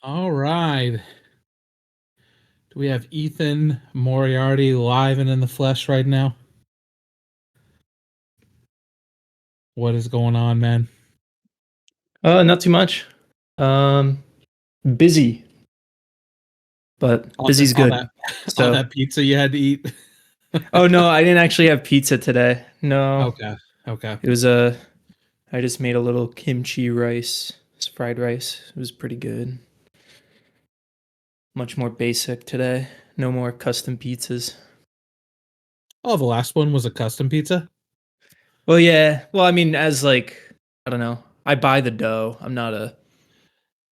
All right. Do we have Ethan Moriarty live and in the flesh right now? What is going on, man? Not too much. Um, Busy, but All that, busy's all that, good. all So, that pizza you had to eat. oh no, I didn't actually have pizza today. No, Okay, okay. it was I just made a little kimchi rice, it's fried rice. It was pretty good. Much more basic today. No more custom pizzas. Oh, the last one was a custom pizza. Well, yeah. Well, I mean, as like, I don't know. I buy the dough.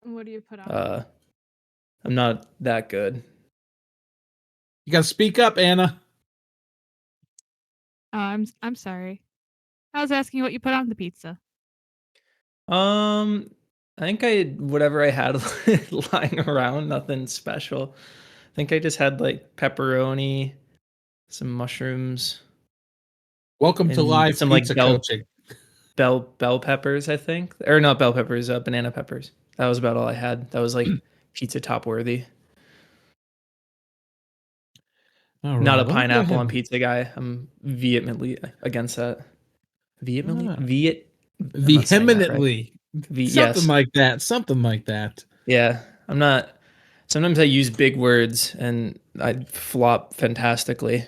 What do you put on it? Uh, I'm not that good. You gotta speak up, Anna. I'm sorry. I was asking what you put on the pizza. Um, I think whatever I had lying around, nothing special. I think I just had like pepperoni, some mushrooms, Welcome to and live some like pizza coaching. bell peppers, I think. Or not bell peppers, banana peppers. That was about all I had. That was like pizza top worthy. All Not right. a Let me go pineapple ahead. on pizza guy. I'm vehemently against that. Vehemently? Ah, I'm not saying that right. vehemently, something Yes. like that. Something like that. Yeah. I'm not. Sometimes I use big words and I flop fantastically.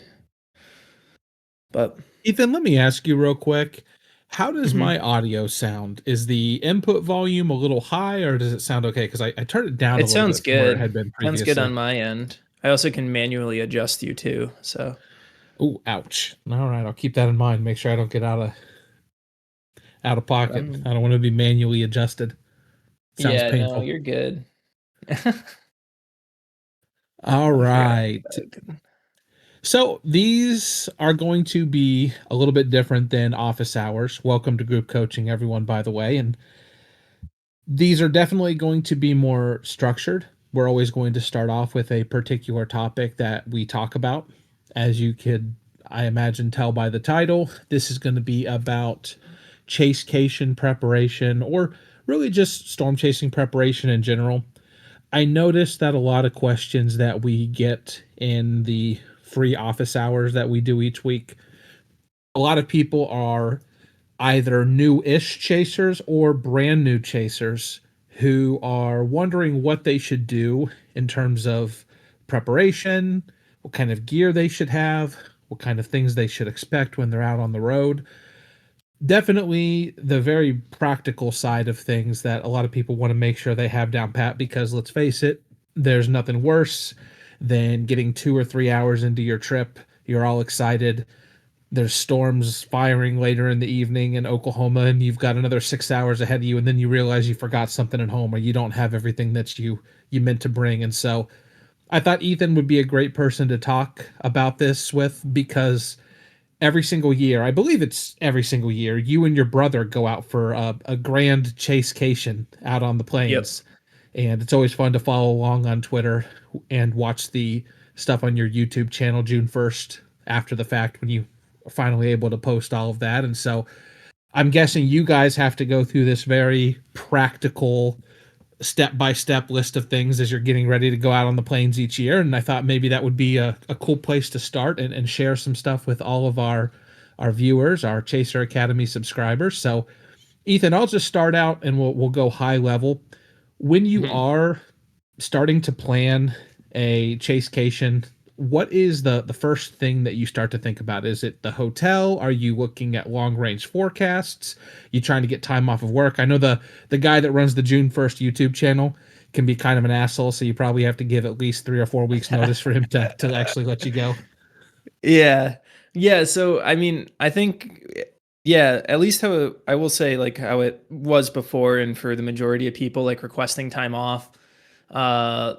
But Ethan, let me ask you real quick. How does mhm. my audio sound? Is the input volume a little high or does it sound okay? Because I turned it down a It little sounds bit from where it good. had been Sounds good previously. on my end. I also can manually adjust you too. So, Oh, ouch. All right, I'll keep that in mind. Make sure I don't get out of pocket. um, I don't want to be manually adjusted. Sounds yeah, no, painful. you're good. All I'll figure out. right. So these are going to be a little bit different than office hours. Welcome to group coaching, everyone, by the way. And these are definitely going to be more structured. We're always going to start off with a particular topic that we talk about. As you could, I imagine, tell by the title, this is going to be about chasecation preparation or really just storm chasing preparation in general. I noticed that a lot of questions that we get in the free office hours that we do each week, a lot of people are either new-ish chasers or brand new chasers who are wondering what they should do in terms of preparation, what kind of gear they should have, what kind of things they should expect when they're out on the road. Definitely the very practical side of things that a lot of people want to make sure they have down pat because let's face it, there's nothing worse than getting 2 or 3 hours into your trip. You're all excited, there's storms firing later in the evening in Oklahoma, and you've got another 6 hours ahead of you, and then you realize you forgot something at home or you don't have everything that you meant to bring. And so I thought Ethan would be a great person to talk about this with because every single year, I believe it's every single year, you and your brother go out for a grand chasecation out on the Yep. plains. And it's always fun to follow along on Twitter and watch the stuff on your YouTube channel June 1st after the fact when you are finally able to post all of that. And so I'm guessing you guys have to go through this very practical step by step list of things as you're getting ready to go out on the plains each year. And I thought maybe that would be a cool place to start and share some stuff with all of our viewers, our Chaser Academy subscribers. So Ethan, I'll just start out and we'll go high level. When you Mhm. are starting to plan a chasecation, what is the first thing that you start to think about? Is it the hotel? Are you looking at long range forecasts? You trying to get time off of work? I know the guy that runs the June 1st YouTube channel can be kind of an asshole, so you probably have to give at least 3 or 4 weeks notice for him to actually let you go. Yeah. Yeah, so I mean, I think yeah, at least how I will say like how it was before and for the majority of people like requesting time off. Uh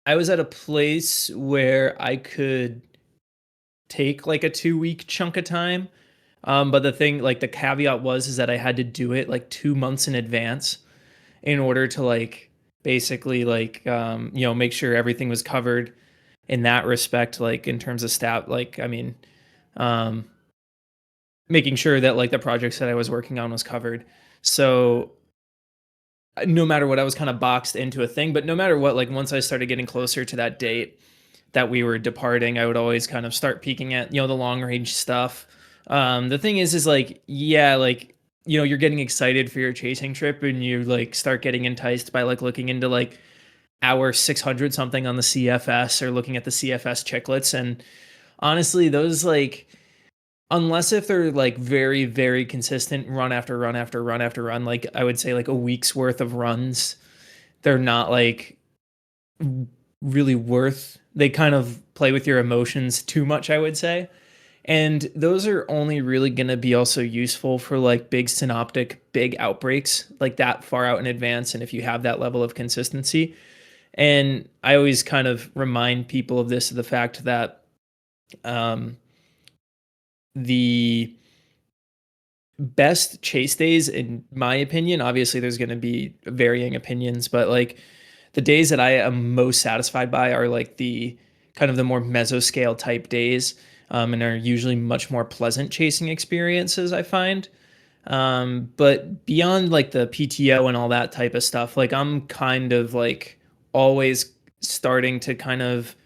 I was at a place where I could take like a 2 week chunk of time. But the thing like the caveat was is that I had to do it like 2 months in advance in order to like basically like make sure everything was covered in that respect, like in terms of staff, like I mean, um making sure that like the projects that I was working on was covered. So no matter what, I was kind of boxed into a thing. But no matter what, like once I started getting closer to that date that we were departing, I would always kind of start peeking at, the long range stuff. The thing is like, yeah, like, you're getting excited for your chasing trip and you like start getting enticed by like looking into like hour 600 something on the CFS or looking at the CFS chicklets. And honestly, those like, unless if they're like very, very consistent run after run after run after run, like I would say like a week's worth of runs, they're not like really worth. They kind of play with your emotions too much, I would say. And those are only really going to be also useful for like big synoptic, big outbreaks, like that far out in advance. And if you have that level of consistency. And I always kind of remind people of this, of the fact that um, the best chase days, in my opinion, obviously there's going to be varying opinions, but like the days that I am most satisfied by are like the kind of the more mesoscale type days, and are usually much more pleasant chasing experiences, I find. But beyond like the PTO and all that type of stuff, like I'm kind of like always starting to kind of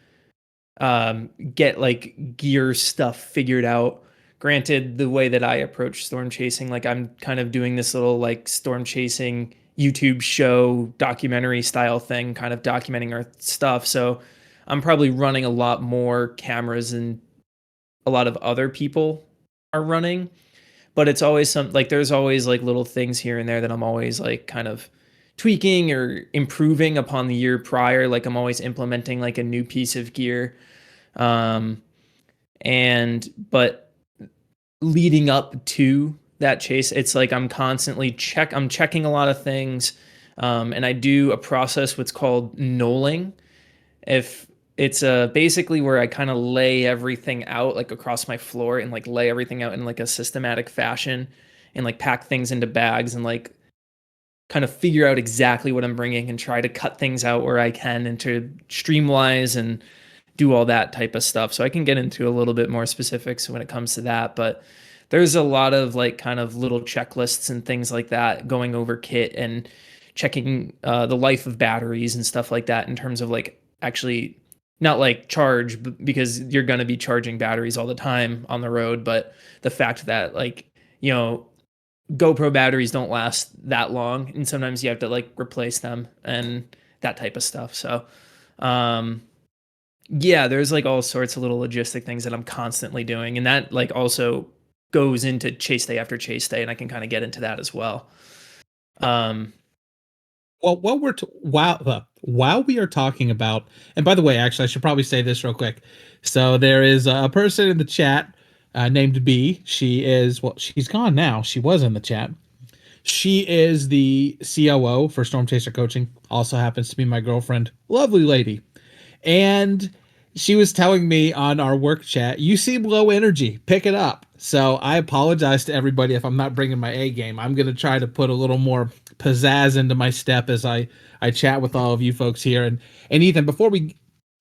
get like gear stuff figured out. Granted, the way that I approach storm chasing, like I'm kind of doing this little like storm chasing YouTube show documentary style thing, kind of documenting our stuff. So I'm probably running a lot more cameras than a lot of other people are running. But it's always like there's always like little things here and there that I'm always like kind of tweaking or improving upon the year prior. Like I'm always implementing like a new piece of gear. Um, but leading up to that chase, it's like I'm checking a lot of things. And I do a process what's called knolling. If it's basically where I kind of lay everything out like across my floor and like lay everything out in like a systematic fashion and like pack things into bags and like kind of figure out exactly what I'm bringing and try to cut things out where I can and to streamline and do all that type of stuff. So I can get into a little bit more specifics when it comes to that, but there's a lot of like kind of little checklists and things like that, going over kit and checking the life of batteries and stuff like that in terms of like actually not like charge, because you're going to be charging batteries all the time on the road, but the fact that like, GoPro batteries don't last that long and sometimes you have to like replace them and that type of stuff. So, yeah, there's like all sorts of little logistic things that I'm constantly doing, and that like also goes into chase day after chase day, and I can kind of get into that as well. Um, Well, while we are talking about, and by the way, actually, I should probably say this real quick. So there is a person in the chat named B. She's gone now. She was in the chat. She is the COO for Storm Chaser Coaching. Also happens to be my girlfriend. Lovely lady. And she was telling me on our work chat, "You seem low energy. Pick it up." So I apologize to everybody if I'm not bringing my A game. I'm going to try to put a little more pizzazz into my step as I chat with all of you folks here. And Ethan, before we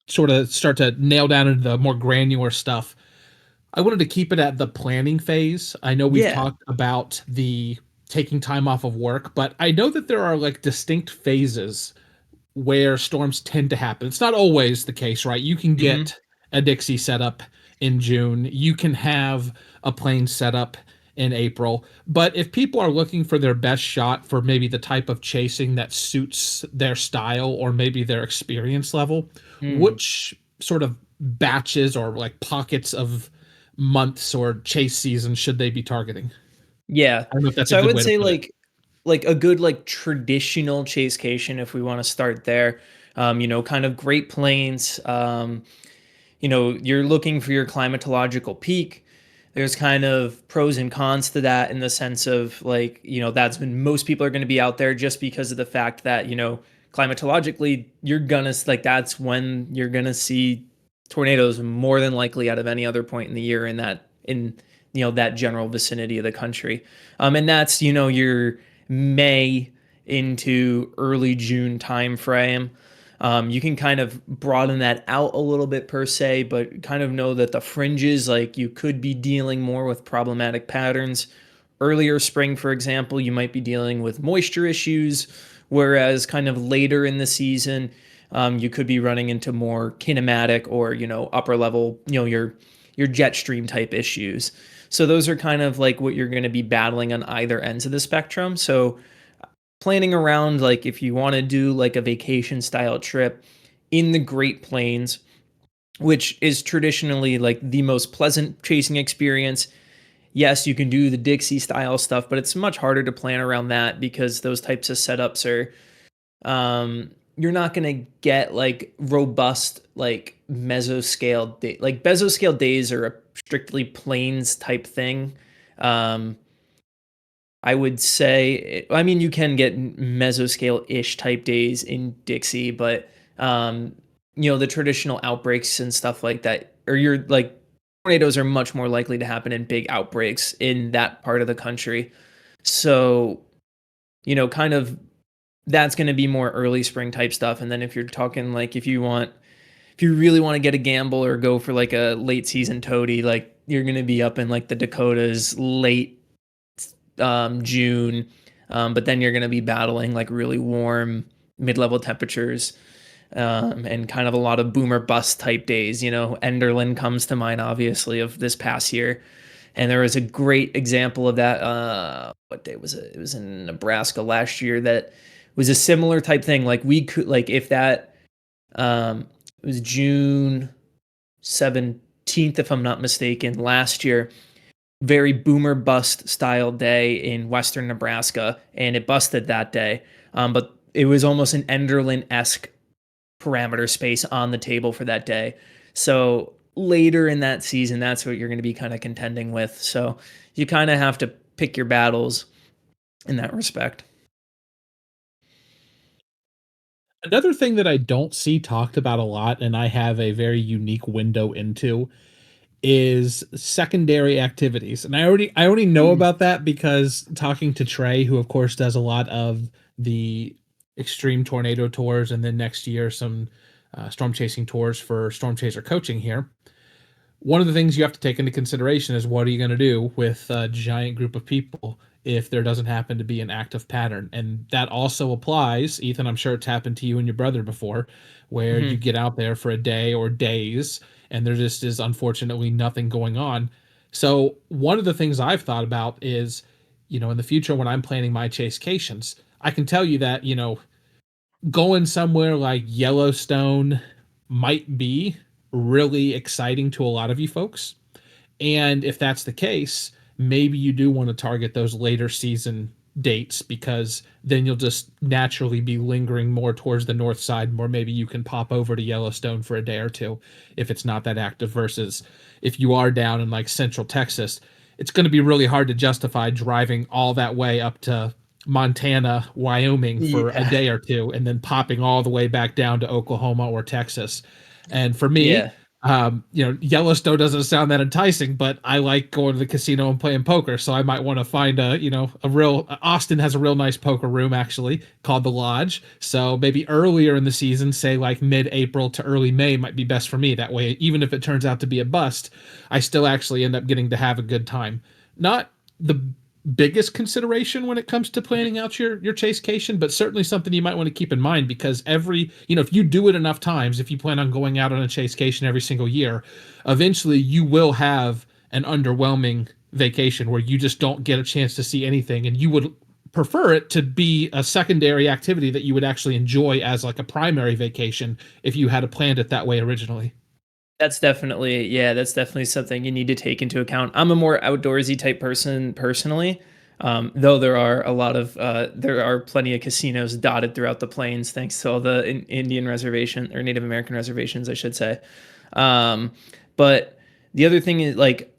sort of start to nail down into the more granular stuff, I wanted to keep it at the planning phase. I know we've yeah. talked about the taking time off of work, but I know that there are like distinct phases where storms tend to happen. It's not always the case, right? You can Hmm. get a Dixie setup in June. You can have a plane setup in April. But if people are looking for their best shot for maybe the type of chasing that suits their style or maybe their experience level, Mm. which sort of batches or like pockets of months or chase seasons should they be targeting? Yeah. I don't know if that's a So I good would way to say put it. like a good like traditional chasecation, if we want to start there. Kind of Great Plains. You're looking for your climatological peak. There's kind of pros and cons to that in the sense of like, that's when most people are going to be out there just because of the fact that, climatologically, you're gonna like that's when you're gonna see tornadoes more than likely out of any other point in the year in that general vicinity of the country. And that's, your May into early June time frame. You can kind of broaden that out a little bit per se, but kind of know that the fringes, like you could be dealing more with problematic patterns. Earlier spring, for example, you might be dealing with moisture issues, Whereas kind of later in the season, you could be running into more kinematic or, upper level, your jet stream type issues. So those are kind of like what you're going to be battling on either ends of the spectrum. So planning around, like if you want to do like a vacation style trip in the Great Plains, which is traditionally like the most pleasant chasing experience. Yes, you can do the Dixie style stuff, but it's much harder to plan around that because those types of setups are you're not going to get like robust like mesoscale like mesoscale days are a strictly plains type thing. um I would say, I mean, you can get mesoscale ish type days in Dixie, but the traditional outbreaks and stuff like that, or you're like tornadoes are much more likely to happen in big outbreaks in that part of the country. So, kind of that's going to be more early spring type stuff. And then if you're talking like if you really want to get a gamble or go for like a late season toady, like you're going to be up in like the Dakotas late June, but then you're going to be battling like really warm mid-level temperatures, and kind of a lot of boomer bust type days. Enderlin comes to mind, obviously, of this past year, and there was a great example of that. What day was it? It was in Nebraska last year. That was a similar type thing. Like we could, like if that, it was June 17th, if I'm not mistaken, last year, very boomer bust style day in western Nebraska, and it busted that day. But it was almost an Enderlin esque parameter space on the table for that day. So later in that season, that's what you're going to be kind of contending with. So you kind of have to pick your battles in that respect. Another thing that I don't see talked about a lot, and I have a very unique window into, is secondary activities. And I already know Mm. about that because talking to Trey, who of course does a lot of the extreme tornado tours, and then next year some storm chasing tours for Storm Chaser coaching here. One of the things you have to take into consideration is what are you going to do with a giant group of people if there doesn't happen to be an active pattern. And that also applies, Ethan, I'm sure it's happened to you and your brother before, where you Hmm. get out there for a day or days and there just is unfortunately nothing going on. So one of the things I've thought about is, in the future when I'm planning my chasecations, I can tell you that, going somewhere like Yellowstone might be really exciting to a lot of you folks. And if that's the case, maybe you do want to target those later season dates because then you'll just naturally be lingering more towards the north side, or maybe you can pop over to Yellowstone for a day or two if it's not that active, versus if you are down in like central Texas, it's going to be really hard to justify driving all that way up to Montana, Wyoming for a Yeah. day or two and then popping all the way back down to Oklahoma or Texas. And for me, Yeah. Yellowstone doesn't sound that enticing, but I like going to the casino and playing poker. So I might want to find a real Austin has a real nice poker room actually called the Lodge. So maybe earlier in the season, say like mid-April to early May might be best for me. That way, even if it turns out to be a bust, I still actually end up getting to have a good time. Not the biggest consideration when it comes to planning out your chasecation, but certainly something you might want to keep in mind because if you do it enough times, if you plan on going out on a chasecation every single year, eventually you will have an underwhelming vacation where you just don't get a chance to see anything, and you would prefer it to be a secondary activity that you would actually enjoy as like a primary vacation if you had planned it that way originally. That's definitely something you need to take into account. I'm a more outdoorsy type person personally. Though there are plenty of casinos dotted throughout the plains, thanks to all the Indian reservation or Native American reservations, I should say. Um, but the other thing is like,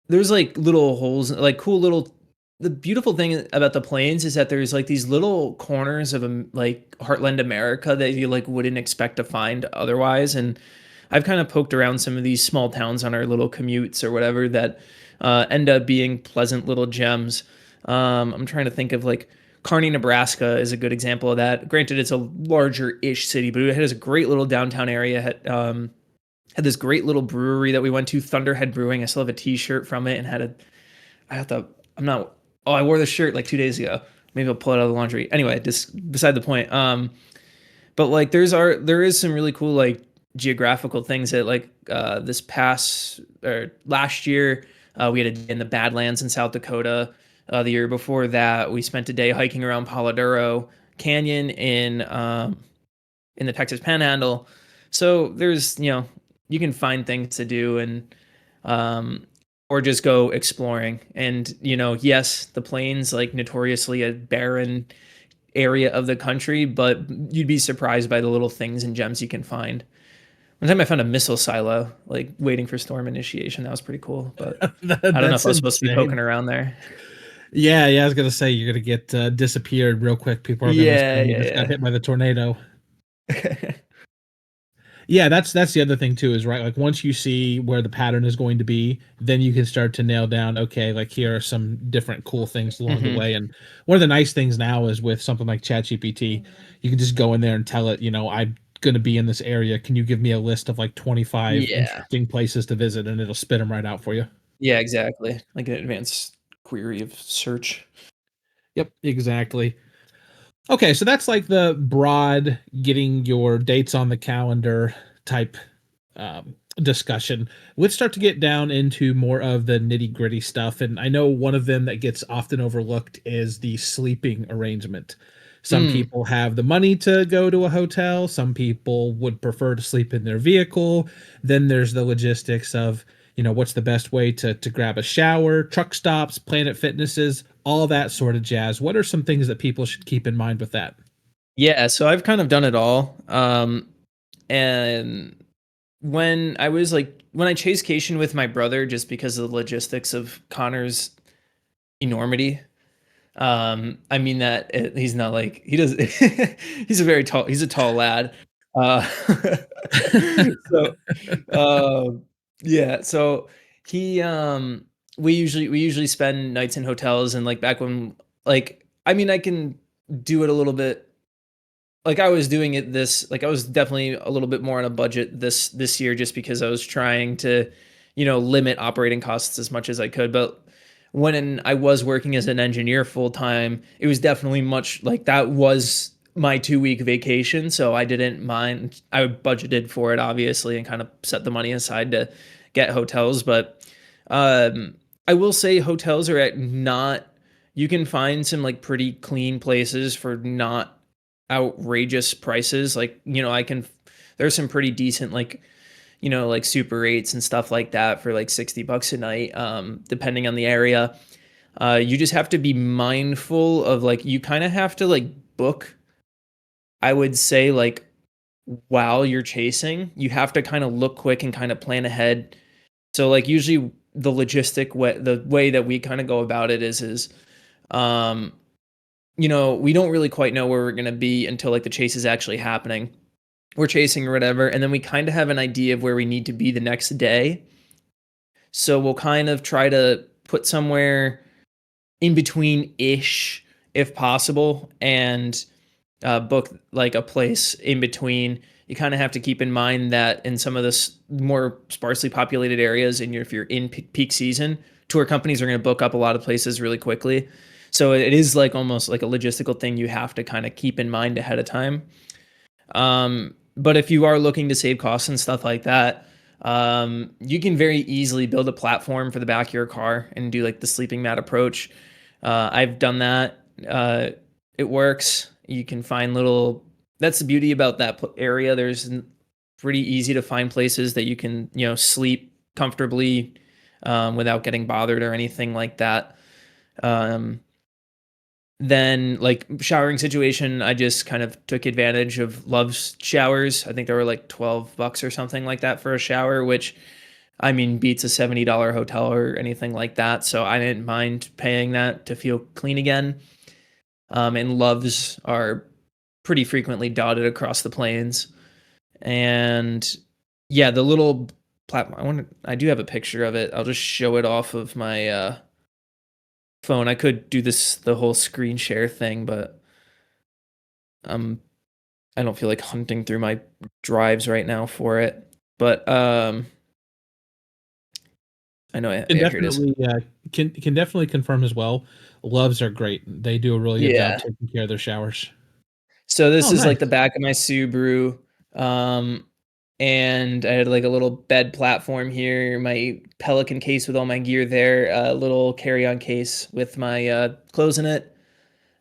there's like little holes, like cool little. The beautiful thing about the plains is that there's like these little corners of like heartland America that you like wouldn't expect to find otherwise, and I've kind of poked around some of these small towns on our little commutes or whatever that end up being pleasant little gems. I'm trying to think of like Kearney, Nebraska is a good example of that. Granted, it's a larger-ish city, but it has a great little downtown area. Had this great little brewery that we went to, Thunderhead Brewing. I still have a T-shirt from it, and I have to. I'm not. Oh, I wore the shirt like 2 days ago. maybe I'll pull it out of the laundry. Anyway, just beside the point. But like there is some really cool like geographical things that like this past or last year we had a day in the Badlands in South Dakota. The year before that, we spent a day hiking around Polidoro Canyon in the Texas Panhandle. So there's, you can find things to do and or just go exploring. And, yes, the plains like notoriously a barren area of the country, but you'd be surprised by the little things and gems you can find. One time I found a missile silo, like waiting for storm initiation. That was pretty cool, but I don't know if That's I was supposed to be poking insane. around there. Yeah, I was gonna say you're gonna get disappeared real quick. People are gonna Yeah, assume you just got yeah, hit by the tornado. yeah. Yeah, that's the other thing too, is right. Like once you see where the pattern is going to be, then you can start to nail down. Okay, like here are some different cool things along the Hmm. way. And one of the nice things now is with something like ChatGPT, you can just go in there and tell it, I'm going to be in this area. Can you give me a list of like 25 Yeah. interesting places to visit, and it'll spit them right out for you. Yeah, exactly. Like an advanced query of search. Yep, exactly. Okay, so that's like the broad getting your dates on the calendar type discussion. Let's start to get down into more of the nitty gritty stuff. And I know one of them that gets often overlooked is the sleeping arrangement. Some Mm. people have the money to go to a hotel, some people would prefer to sleep in their vehicle. Then there's the logistics of, what's the best way to grab a shower, truck stops, Planet Fitnesses, all that sort of jazz. What are some things that people should keep in mind with that? Yeah, so I've kind of done it all. And when I Chasecation with my brother, just because of the logistics of Connor's enormity. I mean that he's not like he does. He's a tall lad. Uh, so, yeah. So he, we usually spend nights in hotels, and like back when, like, I mean, I can do it a little bit like I was doing it this like I was definitely a little bit more on a budget this year just because I was trying to, limit operating costs as much as I could. But when I was working as an engineer full time, it was definitely much like that was my 2 week vacation. So I didn't mind. I budgeted for it obviously and kind of set the money aside to get hotels. But I will say hotels are at not you can find some like pretty clean places for not outrageous prices. Like, there's some pretty decent like, like Super 8s and stuff like that for like $60 a night, depending on the area. You just have to be mindful of like you kind of have to like book, I would say, like while you're chasing, you have to kind of look quick and kind of plan ahead. So like usually the way that we kind of go about it is um we don't really quite know where we're going to be until like the chase is actually happening. We're chasing or whatever, and then we kind of have an idea of where we need to be the next day. So we'll kind of try to put somewhere in between ish if possible and book like a place in between. You kind of have to keep in mind that in some of this more sparsely populated areas, and if you're in peak season, tour companies are going to book up a lot of places really quickly. So it is like almost like a logistical thing you have to kind of keep in mind ahead of time. But if you are looking to save costs and stuff like that, you can very easily build a platform for the back of your car and do like the sleeping mat approach. I've done that. It works. You can find little. That's the beauty about that area. There's pretty easy to find places that you can sleep comfortably without getting bothered or anything like that. Um, then like showering situation, I just kind of took advantage of Love's showers. I think they were like $12 or something like that for a shower, which I mean beats a $70 hotel or anything like that. So I didn't mind paying that to feel clean again. And Love's are pretty frequently dotted across the plains. And yeah, the little platform. I do have a picture of it. I'll just show it off of my phone. I could do the whole screen share thing, but um I don't feel like hunting through my drives right now for it. But I know Can yeah, here it is. definitely can definitely confirm as well. Loves are great. They do a really good job Yeah. taking care of their showers. So this Oh, is like the nice. back of my Subaru. Um, and I had like a little bed platform here, my Pelican case with all my gear there, a little carry-on case with my clothes in it.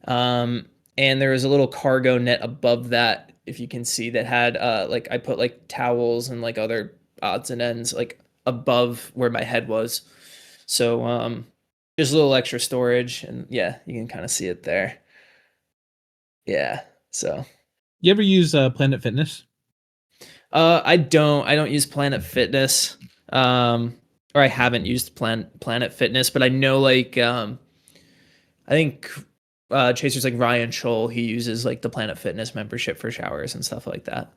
Um, and there was a little cargo net above that, if you can see, that had like I put like towels and like other odds and ends like above where my head was. So just a little extra storage, and yeah, you can kind of see it there. Yeah. So You ever use Planet Fitness? I don't use Planet Fitness. Or I haven't used Planet Fitness, but I know like I think chasers like Ryan Scholl, he uses like the Planet Fitness membership for showers and stuff like that.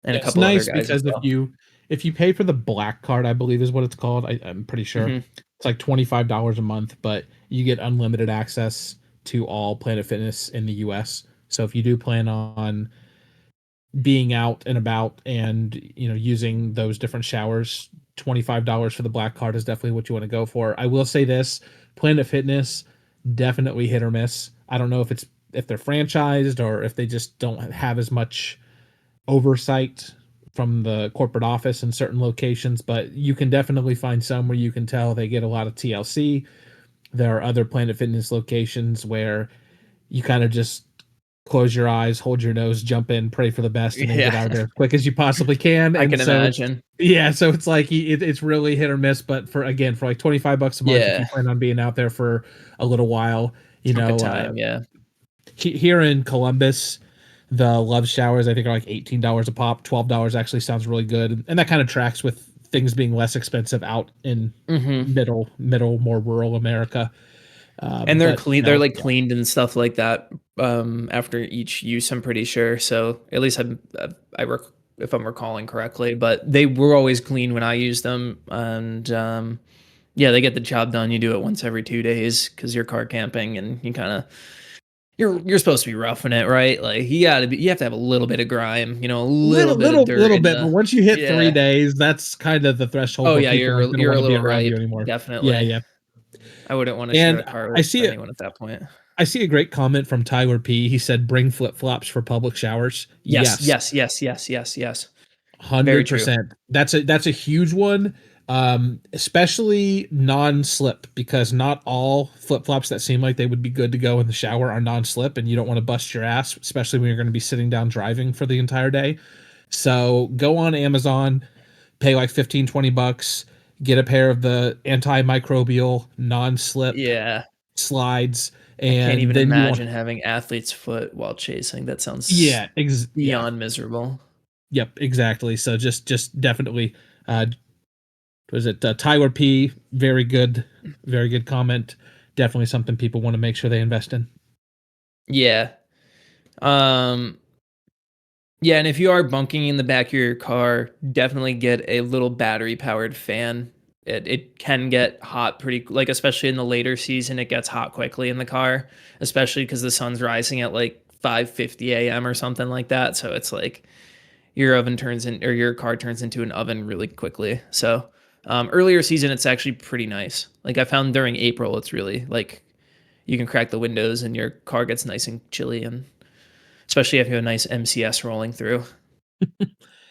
And a Yeah, it's couple other nice guys as because well. if you pay for the black card, I believe is what it's called. I'm pretty sure Hmm. it's like $25 a month, but you get unlimited access to all Planet Fitness in the US. So if you do plan on being out and about and using those different showers, $25 for the black card is definitely what you want to go for. I will say this: Planet Fitness, definitely hit or miss. I don't know if they're franchised or if they just don't have as much oversight from the corporate office in certain locations, but you can definitely find some where you can tell they get a lot of TLC. There are other Planet Fitness locations where you kind of just close your eyes, hold your nose, jump in, pray for the best, and then get Yeah, out of there as quick as you possibly can. I And can so it's imagine. yeah, so it's like it's really hit or miss. But for like $25 a month, if you Yeah, plan on being out there for a little while, chunk of time. Yeah. here in Columbus, the Love Showers I think are like $18 a pop. $12 actually sounds really good, and that kind of tracks with things being less expensive out in Hmm. middle, more rural America. And they're But clean. They're like cleaned and stuff like that after each use. I'm pretty sure. So at least if I'm recalling correctly, but they were always clean when I used them, and yeah, they get the job done. You do it once every 2 days because you're car camping, and you kind of you're supposed to be roughing it, right? Like you have to have a little bit of grime, a little bit of dirt little in bit, but the once you hit three yeah. days, that's kind of the threshold Oh where yeah, people aren't going to you're want a to be little around you ripe, anymore. Yeah, definitely. yeah. I wouldn't want to share And a car I with see it. anyone at that point. I see a great comment from Tyler P. He said, "Bring flip flops for public showers." Yes, Yes, yes, yes, yes, yes, yes. Very true. 100%. That's a huge one, especially non-slip because not all flip flops that seem like they would be good to go in the shower are non-slip, and you don't want to bust your ass, especially when you're going to be sitting down driving for the entire day. So go on Amazon, pay like 15, $20, get a pair of the antimicrobial non-slip Yeah. slides, I can't and even then you want imagine having athlete's foot while chasing. That sounds yeah, beyond miserable. yep, exactly. So just definitely uh was it Tyler P, very good comment. Definitely something people want to make sure they invest in. Yeah. Um yeah, and if you are bunking in the back of your car, definitely get a little battery powered fan. It can get hot pretty like especially in the later season it gets hot quickly in the car, especially cuz the sun's rising at like 5:50 a.m. or something like that. So it's like your car turns into an oven really quickly. So earlier season, it's actually pretty nice. Like I found during April, it's really like you can crack the windows and your car gets nice and chilly, and especially if you have a nice MCS rolling through.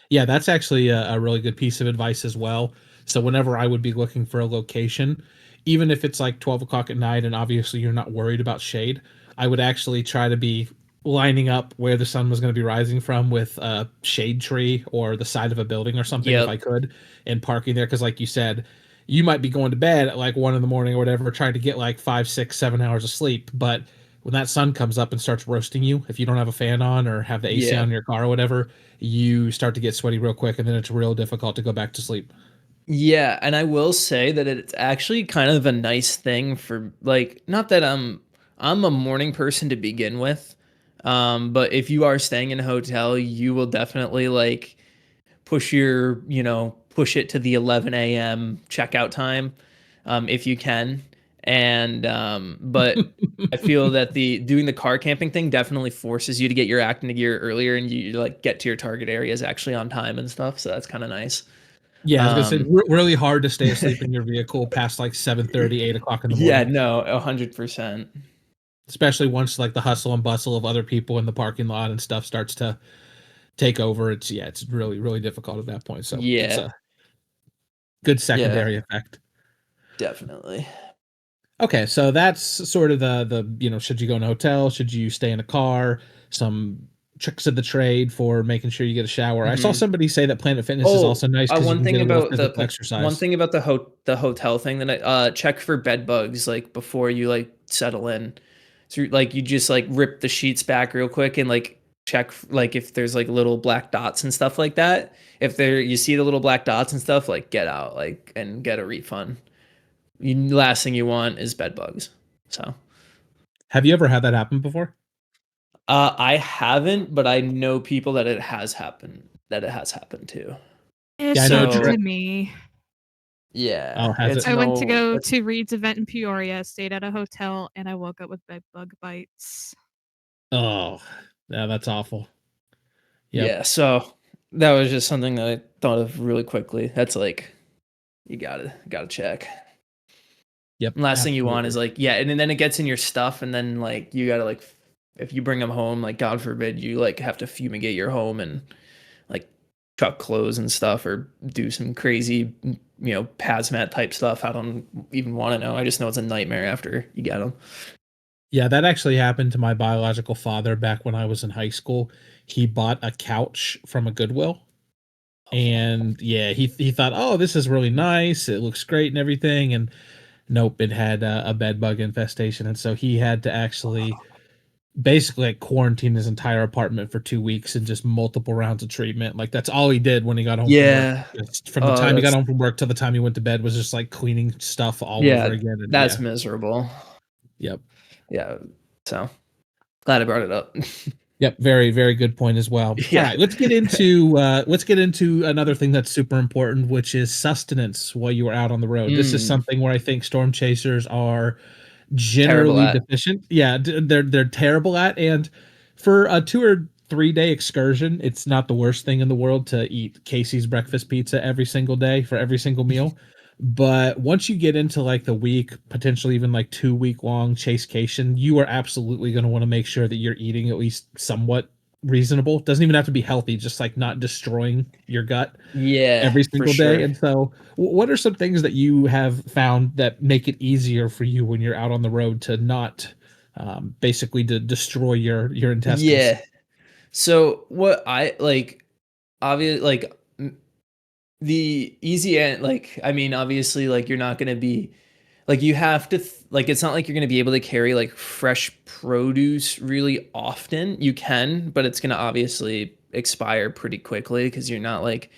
Yeah, that's actually a really good piece of advice as well. So whenever I would be looking for a location, even if it's like 12 o'clock at night and obviously you're not worried about shade, I would actually try to be lining up where the sun was going to be rising from with a shade tree or the side of a building or something if I Yep. could, and parking there. Because like you said, you might be going to bed at like 1 in the morning or whatever, trying to get like 5, 6, 7 hours of sleep. But when that sun comes up and starts roasting you, if you don't have a fan on or have the AC on Yeah. in your car or whatever, you start to get sweaty real quick, and then it's real difficult to go back to sleep. Yeah, and I will say that it's actually kind of a nice thing for like not that I'm a morning person to begin with. But if you are staying in a hotel, you will definitely like push it to the 11 a.m. checkout time, if you can. And but I feel that the doing the car camping thing definitely forces you to get your act into gear earlier, and you like get to your target areas actually on time and stuff. So that's kind of nice. Yeah, I was gonna say Um, really hard to stay asleep in your vehicle past like 7:30, 8 o'clock in the yeah, morning, no, 100%. especially once like the hustle and bustle of other people in the parking lot and stuff starts to take over. It's really really difficult at that point. So it's Yeah, a good yeah, secondary effect. definitely. Okay, so that's sort of the should you go in a hotel, should you stay in a car, some tricks of the trade for making sure you get a shower. I saw Mhm. somebody say that Planet Fitness is Oh, also nice because you one can thing get a little about physical exercise. the hotel thing that I check for bed bugs like before you like settle in. So like you just like rip the sheets back real quick and like check like if there's like little black dots and stuff like that. If there you see the little black dots and stuff, like get out like and get a refund. Last thing you want is bed bugs. So Have you ever had that happen before? I haven't, but I know people that it has happened. That it has happened to. Yeah, I It's know happened Trey. to So me. yeah, Oh, has it's it? I went to no, go it's to Reed's event in Peoria, stayed at a hotel, and I woke up with bed bug bites. Oh, yeah, that's awful. Yep, yeah. So that was just something that I thought of really quickly. That's like you gotta check. yep, Last thing you want is absolutely. like yeah, and then it gets in your stuff, and then like you gotta like if you bring them home, like God forbid you like have to fumigate your home and like chuck clothes and stuff or do some crazy hazmat type stuff. I don't even want to know. I just know it's a nightmare after you get them. Yeah, that actually happened to my biological father back when I was in high school. He bought a couch from a Goodwill. And yeah, he thought, "Oh, this is really nice. It looks great and everything." And nope, it had a bed bug infestation, and so he had to actually basically like quarantine his entire apartment for 2 weeks and just multiple rounds of treatment. Like that's all he did when he got home from work. Yeah. Just from the Oh, time he got that's home from work till the time he went to bed was just like cleaning stuff all over yeah, again. And that's yeah, miserable. yep. Yeah. So glad I brought it up. Yep, very, very good point as well. All Yeah. right, let's get into another thing that's super important, which is sustenance while you are out on the road. This is Mm, something where I think storm chasers are terrible generally at. deficient. Yeah, they're terrible at, and for a 2 or 3 day excursion, it's not the worst thing in the world to eat Casey's breakfast pizza every single day for every single meal. But once you get into like the week, potentially even like 2 week long chasecation, you are absolutely going to want to make sure that you're eating at least somewhat reasonable. Doesn't even have to be healthy, just like not destroying your gut Yeah, every for single day. sure. And so, what are some things that you have found that make it easier for you when you're out on the road to not basically to destroy your intestines? Yeah. So what I like obvious like the easy end like I mean obviously like you're not going to be like you have to like it's not like you're going to be able to carry like fresh produce really often. You can, but it's going to obviously expire pretty quickly cuz you're not like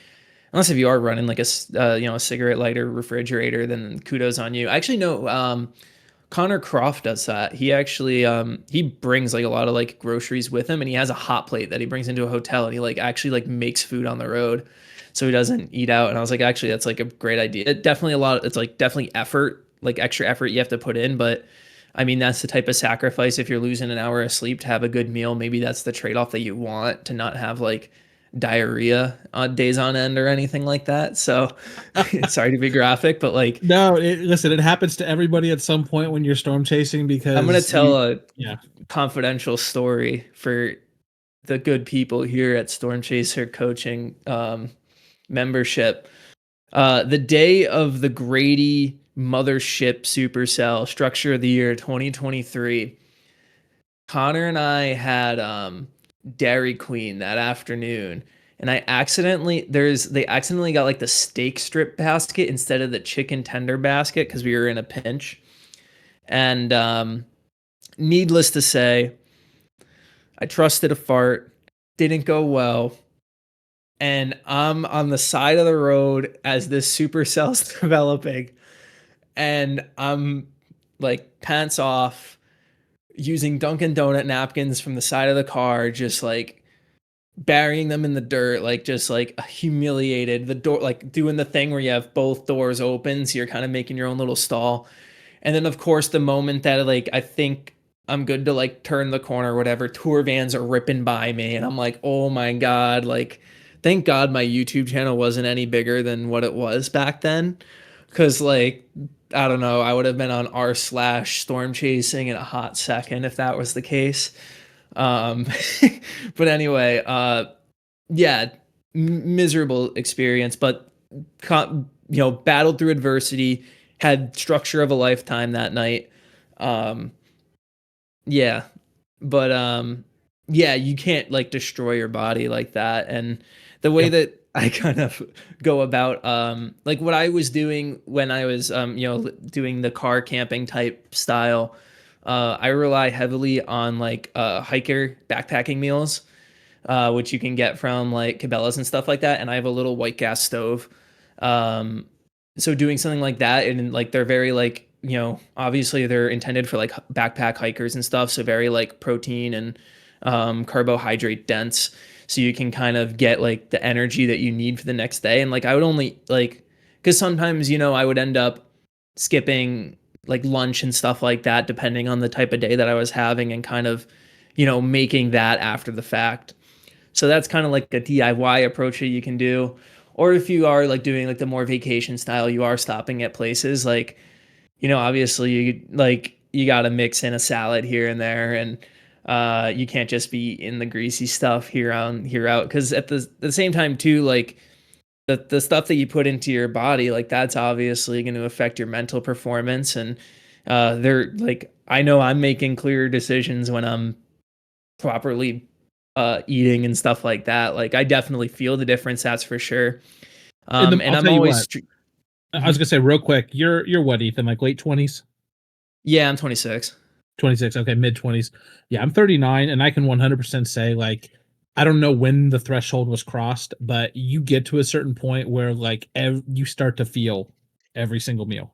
unless if you are running like a cigarette lighter refrigerator, then kudos on you. I actually know Connor Croft does that. He actually he brings like a lot of like groceries with him and he has a hot plate that he brings into a hotel and he like actually like makes food on the road so he doesn't eat out. And I was like, actually that's like a great idea. It's like definitely effort, like extra effort you have to put in, but I mean that's the type of sacrifice if you're losing an hour of sleep to have a good meal. Maybe that's the trade-off that you want to not have like diarrhea on days on end or anything like that. So sorry to be graphic, but like No, listen, it happens to everybody at some point when you're storm chasing I'm gonna because tell you, a yeah. confidential story for the good people here at Storm Chaser Coaching membership. The day of the Grady Mothership Supercell Structure of the Year 2023, Connor and I had Dairy Queen that afternoon. And they accidentally got like the steak strip basket instead of the chicken tender basket because we were in a pinch. And needless to say, I trusted a fart, didn't go well, and I'm on the side of the road as this supercell's developing, and I'm like pants off, using Dunkin' Donut napkins from the side of the car, just like burying them in the dirt, like just like humiliated. The door, like doing the thing where you have both doors open, so you're kind of making your own little stall. And then of course the moment that like I think I'm good to like turn the corner or whatever, tour vans are ripping by me and I'm like, "Oh my god, like thank God my YouTube channel wasn't any bigger than what it was back then. Cause like, I don't know, I would have been on r/storm chasing in a hot second if that was the case. Um, but anyway, yeah, miserable experience, but battled through adversity, had structure of a lifetime that night. Um, yeah, but yeah, you can't like destroy your body like that. And the way Yep. that I kind of go about like what I was doing when I was doing the car camping type style, I rely heavily on like hiker backpacking meals, which you can get from like Cabela's and stuff like that. And I have a little white gas stove. Um, so doing something like that, and like they're very like, obviously they're intended for like backpack hikers and stuff. So very like protein and carbohydrate dense. So you can kind of get like the energy that you need for the next day. And like I would only like, because sometimes, I would end up skipping like lunch and stuff like that, depending on the type of day that I was having, and kind of, making that after the fact. So that's kind of like a DIY approach that you can do. Or if you are like doing like the more vacation style, you are stopping at places like, obviously you got to mix in a salad here and there, and you can't just be in the greasy stuff here on here out, because at the same time too, like the stuff that you put into your body, like that's obviously going to affect your mental performance. And they're like, I know I'm making clearer decisions when I'm properly eating and stuff like that. Like I definitely feel the difference, that's for sure. And I'll I'm tell you always what. I was gonna say real quick. You're what, Ethan? Like late 20s, yeah, I'm 26. 26. Okay, mid 20s. Yeah, I'm 39, and I can 100% say like I don't know when the threshold was crossed, but you get to a certain point where like you start to feel every single meal.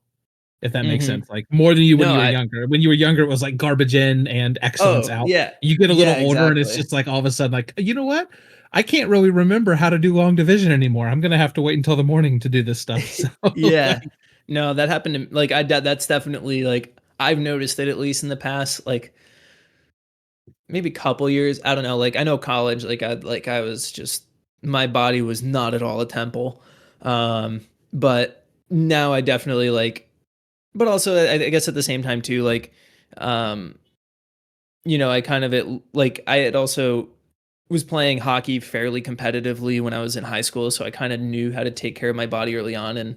If that makes Hmm. sense, like more than you when No, you were I younger. When you were younger, it was like garbage in and excellence oh out. yeah, You get a little yeah, older, and it's exactly. just like all of a sudden, like you know what? I can't really remember how to do long division anymore. I'm gonna have to wait until the morning to do this stuff. So, Yeah. like, No, that happened to like that's definitely like I've noticed it, at least in the past like maybe couple years. I don't know. Like I know college, I was just, my body was not at all a temple. But now I definitely like, but also I guess at the same time too, like um I kind of like I had also was playing hockey fairly competitively when I was in high school, so I kind of knew how to take care of my body early on. And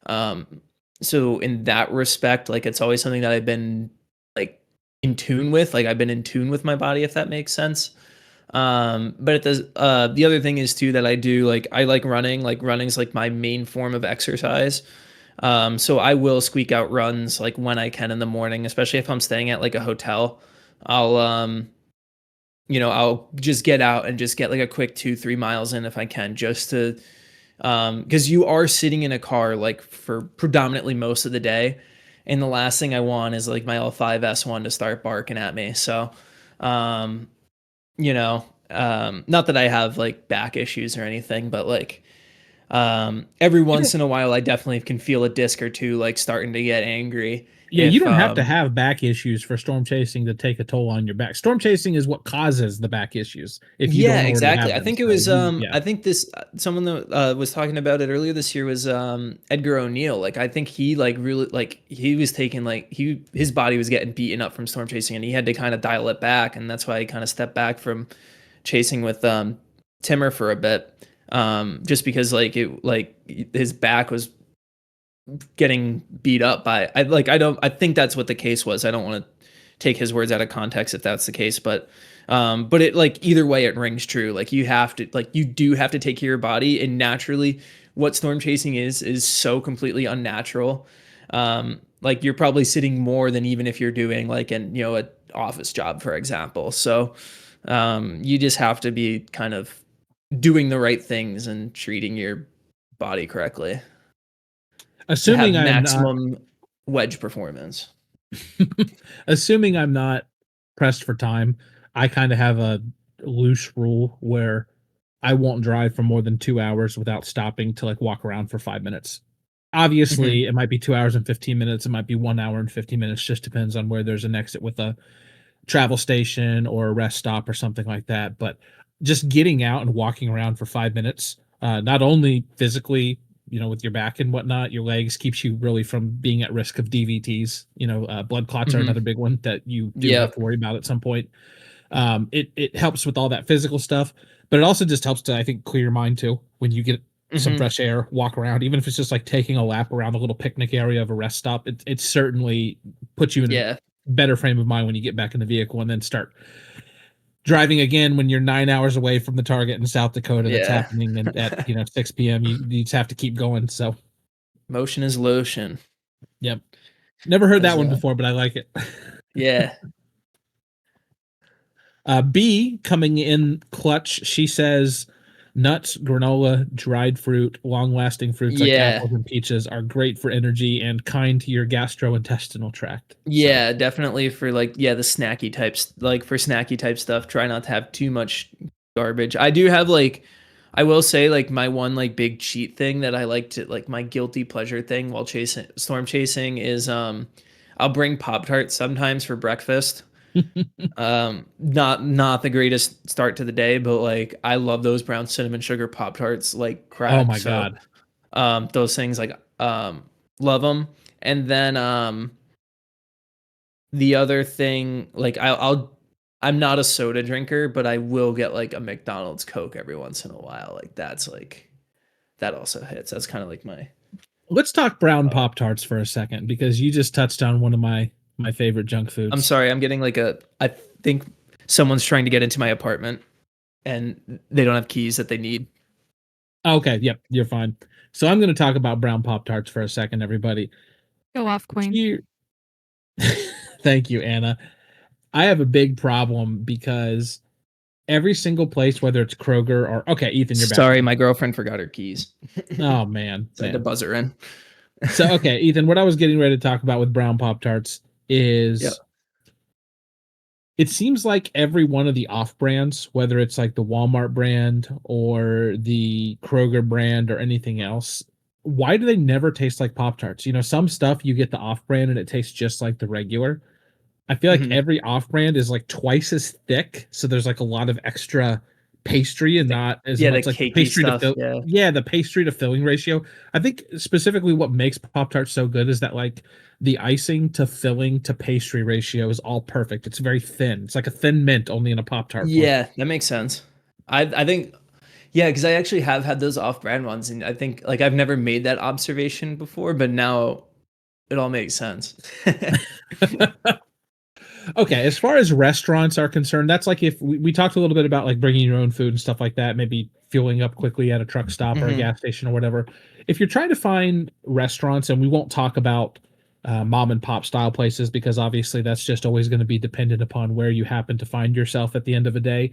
um so in that respect, like it's always something that I've been like in tune with. Like I've been in tune with my body, if that makes sense. But the other thing is too that I do, like I like running. Like running's like my main form of exercise. So I will squeak out runs like when I can in the morning, especially if I'm staying at like a hotel. I'll I'll just get out and just get like a quick 2-3 miles in if I can, just to because you are sitting in a car like for predominantly most of the day, and the last thing I want is like my L5S1 to start barking at me. So um not that I have like back issues or anything, but like every you don't once in a while I definitely can feel a disc or two like starting to get angry Yeah, you if don't have to have back issues for storm chasing to take a toll on your back. Storm chasing is what causes the back issues if you yeah, don't already exactly. have I them. think it So was you, yeah. I think this someone that was talking about it earlier this year was Edgar O'Neill. Like I think he like really like he was taking like his body was getting beaten up from storm chasing, and he had to kind of dial it back, and that's why he kind of stepped back from chasing with Timmer for a bit. Just because like it like his back was getting beat up by I think that's what the case was. I don't want to take his words out of context if that's the case, but it like either way it rings true. Like you have to like you do have to take care of your body, and naturally what storm chasing is so completely unnatural. Like you're probably sitting more than even if you're doing like an a office job, for example. So you just have to be kind of doing the right things and treating your body correctly to have Assuming I'm not maximum wedge performance. assuming I'm not pressed for time, I kind of have a loose rule where I won't drive for more than 2 hours without stopping to like walk around for 5 minutes. Mhm. Obviously, it might be 2 hours and 15 minutes, it might be 1 hour and 50 minutes, just depends on where there's an exit with a travel station or a rest stop or something like that. But just getting out and walking around for 5 minutes, not only physically, with your back and whatnot, your legs keeps you really from being at risk of DVTs. Blood clots are Mhm. another big one that you do have Yep. to worry about at some point. It helps with all that physical stuff, but it also just helps to, I think, clear your mind too when you get some Mhm. fresh air, walk around, even if it's just like taking a lap around a little picnic area of a rest stop. It certainly puts you in Yeah. a better frame of mind when you get back in the vehicle and then start driving again when you're 9 hours away from the target in South Dakota that's Yeah. happening and at 6 p.m. You just have to keep going. So Motion is lotion. yep, never heard that As one before, but I like it. yeah. B coming in clutch. She says nuts, granola, dried fruit, long-lasting fruits like Yeah. apples and peaches are great for energy and kind to your gastrointestinal tract. So Yeah, definitely for like yeah, the snacky types like for snacky type stuff, try not to have too much garbage. I do have like I will say like my one like big cheat thing that I like to like my guilty pleasure thing while chasing storm chasing is I'll bring Pop Tarts sometimes for breakfast. Not the greatest start to the day, but like I love those brown cinnamon sugar Pop Tarts like oh crack. my So god. those things like love them. And then the other thing, like I'm not a soda drinker, but I will get like a McDonald's Coke every once in a while. Like that's like that also hits. That's kind of like my Let's talk brown uh, Pop Tarts for a second because you just touched on one of my favorite junk I'm foods. sorry, I'm getting like I think someone's trying to get into my apartment and they don't have keys that they need. Okay, yep, you're fine. So I'm going to talk about brown Pop Tarts for a second, everybody. Go off, Queen. Here, thank you, Anna. I have a big problem because every single place, whether it's Kroger or okay, Ethan, you're back. Sorry, my girlfriend forgot her keys. Oh man, So I had to man. buzz her in. So okay, Ethan, what I was getting ready to talk about with brown Pop Tarts is Yep. it seems like every one of the off brands, whether it's like the Walmart brand or the Kroger brand or anything else, why do they never taste like Pop Tarts? Some stuff you get the off brand and it tastes just like the regular. I feel like Mhm. every off brand is like twice as thick, so there's like a lot of extra pastry and The not as yeah, the much like the cakey pastry to stuff. fill. Yeah. Yeah, the pastry to filling ratio. I think specifically what makes Pop Tarts so good is that like the icing to filling to pastry ratio is all perfect. It's very thin. It's like a thin mint only in a Pop Tart form. Yeah, that makes sense. I think yeah, because I actually have had those off-brand ones, and I think like I've never made that observation before, but now it all makes sense. Okay, as far as restaurants are concerned, that's like if we talked a little bit about like bringing your own food and stuff like that, maybe fueling up quickly at a truck stop or a Mhm, gas station or whatever. If you're trying to find restaurants, and we won't talk about mom and pop style places because obviously that's just always going to be dependent upon where you happen to find yourself at the end of the day.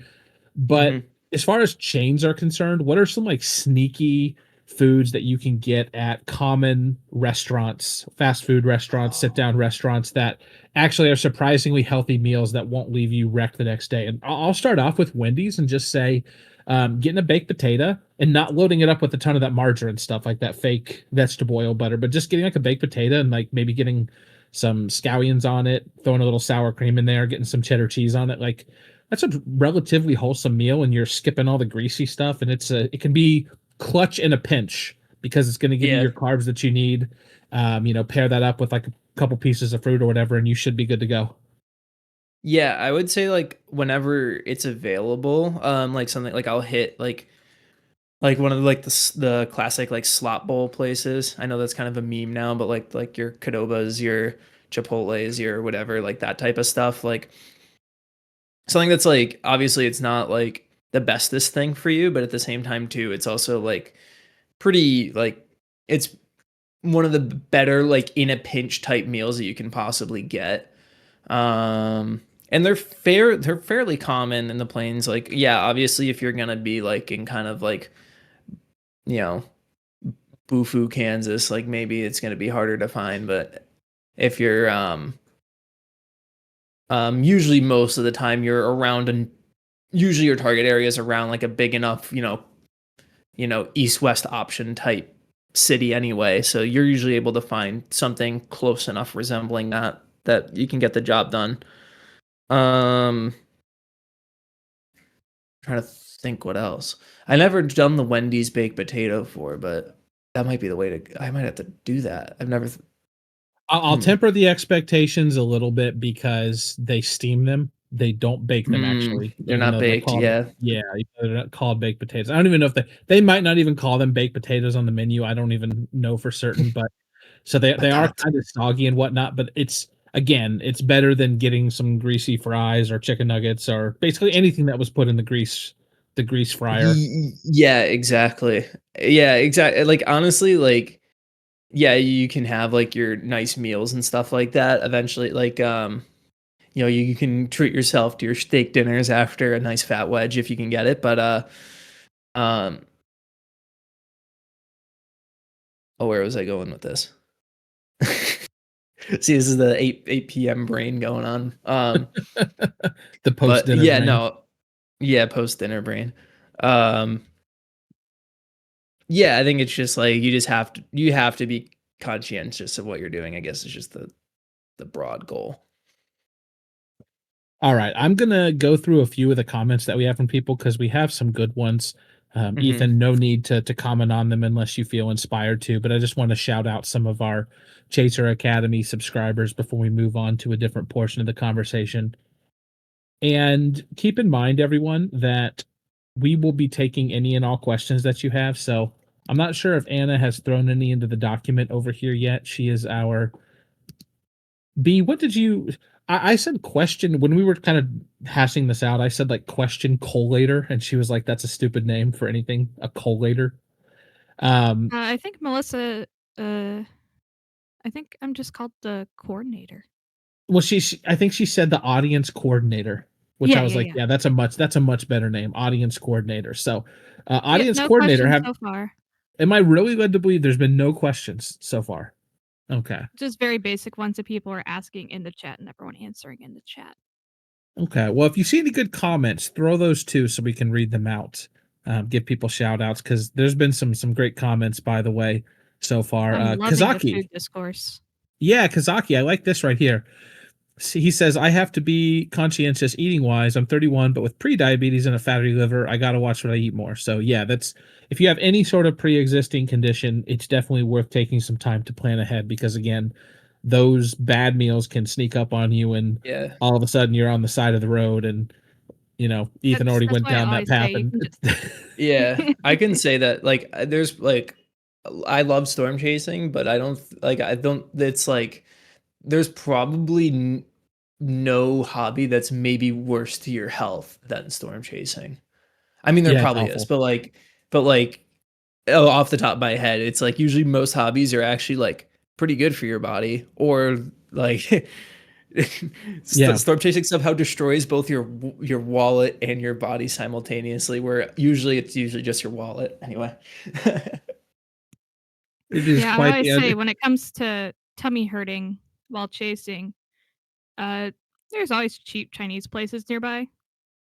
But mhm. as far as chains are concerned, what are some like sneaky foods that you can get at common restaurants, fast food restaurants, sit down restaurants that actually are surprisingly healthy meals that won't leave you wrecked the next day? And I'll start off with Wendy's and just say, getting a baked potato and not loading it up with a ton of that margarine stuff like that fake vegetable oil butter, but just getting like a baked potato and like maybe getting some scallions on it, throwing a little sour cream in there, getting some cheddar cheese on it. Like that's a relatively wholesome meal, and you're skipping all the greasy stuff, and it can be clutch in a pinch because it's going to give you Yeah. your carbs that you need. Pair that up with like a couple pieces of fruit or whatever, and you should be good to go. Yeah, I would say, like, whenever it's available, like, something like, I'll hit, like, one of, the, like, the classic, like, slop bowl places. I know that's kind of a meme now, but, like, your Qdobas, your Chipotles, your whatever, like, that type of stuff, like, something that's, like, obviously, it's not, like, the bestest thing for you, but at the same time, too, it's also, like, pretty, like it's one of the better, like, in a pinch type meals that you can possibly get. And they're fairly common in the plains. Like, yeah, obviously if you're gonna be like in kind of like, you know, Bufu, Kansas, like maybe it's gonna be harder to find, but if you're usually most of the time you're around and usually your target area is around like a big enough, east west option type city anyway. So you're usually able to find something close enough resembling that you can get the job done. Um trying to think what else. I never done the Wendy's baked potato for, but that might be the way to. I might have to do that. I've never. I'll Hmm. temper the expectations a little bit because they steam them. They don't bake them actually, They're even not though they're baked. called Yeah, yeah, even though they're not called baked potatoes. I don't even know if they might not even call them baked potatoes on the menu. I don't even know for certain, but so they are patat. kind of soggy and whatnot, but it's again, it's better than getting some greasy fries or chicken nuggets or basically anything that was put in the grease fryer. Yeah, exactly. Yeah, exactly. Like honestly, like yeah, you can have like your nice meals and stuff like that. Eventually, like you can treat yourself to your steak dinners after a nice fat wedge if you can get it. But um, oh, where was I going with this? See, this is the 8 p.m. brain going on. The post But dinner yeah, brain. no, yeah, post dinner brain. Um, yeah, I think it's just like you have to be conscientious of what you're doing. I guess it's just the broad goal. All right, I'm gonna go through a few of the comments that we have from people because we have some good ones. Hmm. Ethan, no need to comment on them unless you feel inspired to, but I just want to shout out some of our Chaser Academy subscribers before we move on to a different portion of the conversation. And keep in mind, everyone, that we will be taking any and all questions that you have. So I'm not sure if Anna has thrown any into the document over here yet. She is our B. What did you? I said question when we were kind of hashing this out. I said like question collator, and she was like, "That's a stupid name for anything. A collator." Um, I think Melissa, uh, I think I'm just called the coordinator. well, I think she said the audience coordinator, which Yeah, I was yeah, like, yeah. "Yeah, that's a much better name, audience coordinator." So, Yeah, audience no coordinator. questions Have so far. Am I really led to believe there's been no questions so far? Okay. Just very basic ones that people are asking in the chat and everyone answering in the chat. Okay. Well, if you see any good comments, throw those too so we can read them out. Give people shout outs because there's been some great comments, by the way, so far. I'm loving the Kazaki. food discourse. Yeah, Kazaki. I like this right here. He says, I have to be conscientious eating wise. I'm 31, but with pre-diabetes and a fatty liver, I got to watch what I eat more. So, yeah, that's if you have any sort of pre existing condition, it's definitely worth taking some time to plan ahead because, again, those bad meals can sneak up on you and Yeah, all of a sudden you're on the side of the road and Ethan already That's went why I down that always say path you and can just yeah, I can say that. Like, there's like, I love storm chasing, but I don't like. I don't. It's like there's probably no hobby that's maybe worse to your health than storm chasing. I mean, there yeah, it's probably is, awful. but like, oh, off the top of my head, it's like usually most hobbies are actually like pretty good for your body, or like Yeah. storm chasing somehow destroys both your wallet and your body simultaneously. Where usually it's usually just your wallet anyway. It is Yeah, I quite always say the when it comes to tummy hurting while chasing, uh, there's always cheap Chinese places nearby.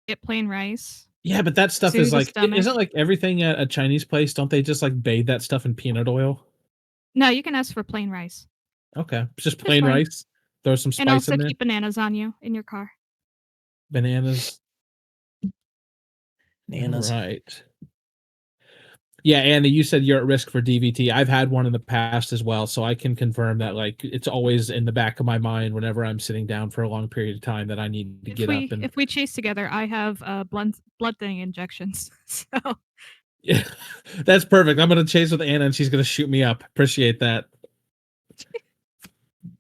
Get plain rice, yeah, but that stuff is soothe the like stomach. isn't like everything at a Chinese place, don't they just like bathe that stuff in peanut oil? No, you can ask for plain rice. Okay. It's just Just plain plain. rice. Throw some And spice also in there. keep bananas on you in your car. Bananas. All Nanas. right. Yeah, Andy, you said you're at risk for DVT. I've had one in the past as well, so I can confirm that like it's always in the back of my mind whenever I'm sitting down for a long period of time that I need to If get up we and if we chase together, I have blood thinning injections. So yeah, that's perfect. I'm gonna chase with Anna and she's gonna shoot me up. Appreciate that.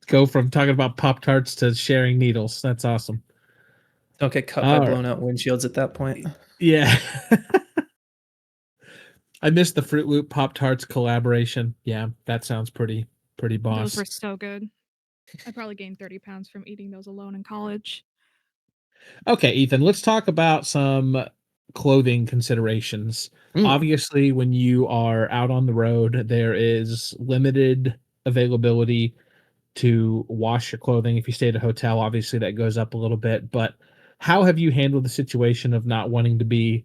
Go from talking about Pop Tarts to sharing needles. That's awesome. Don't get cut by All right. blown out windshields at that point. Yeah. I missed the Fruit Loop Pop Tarts collaboration. Yeah, that sounds pretty those boss. were so good. I probably gained 30 pounds from eating those alone in college. Okay, Ethan, let's talk about some clothing considerations. Mm. Obviously, when you are out on the road, there is limited availability to wash your clothing. If you stay at a hotel, obviously that goes up a little bit. But how have you handled the situation of not wanting to be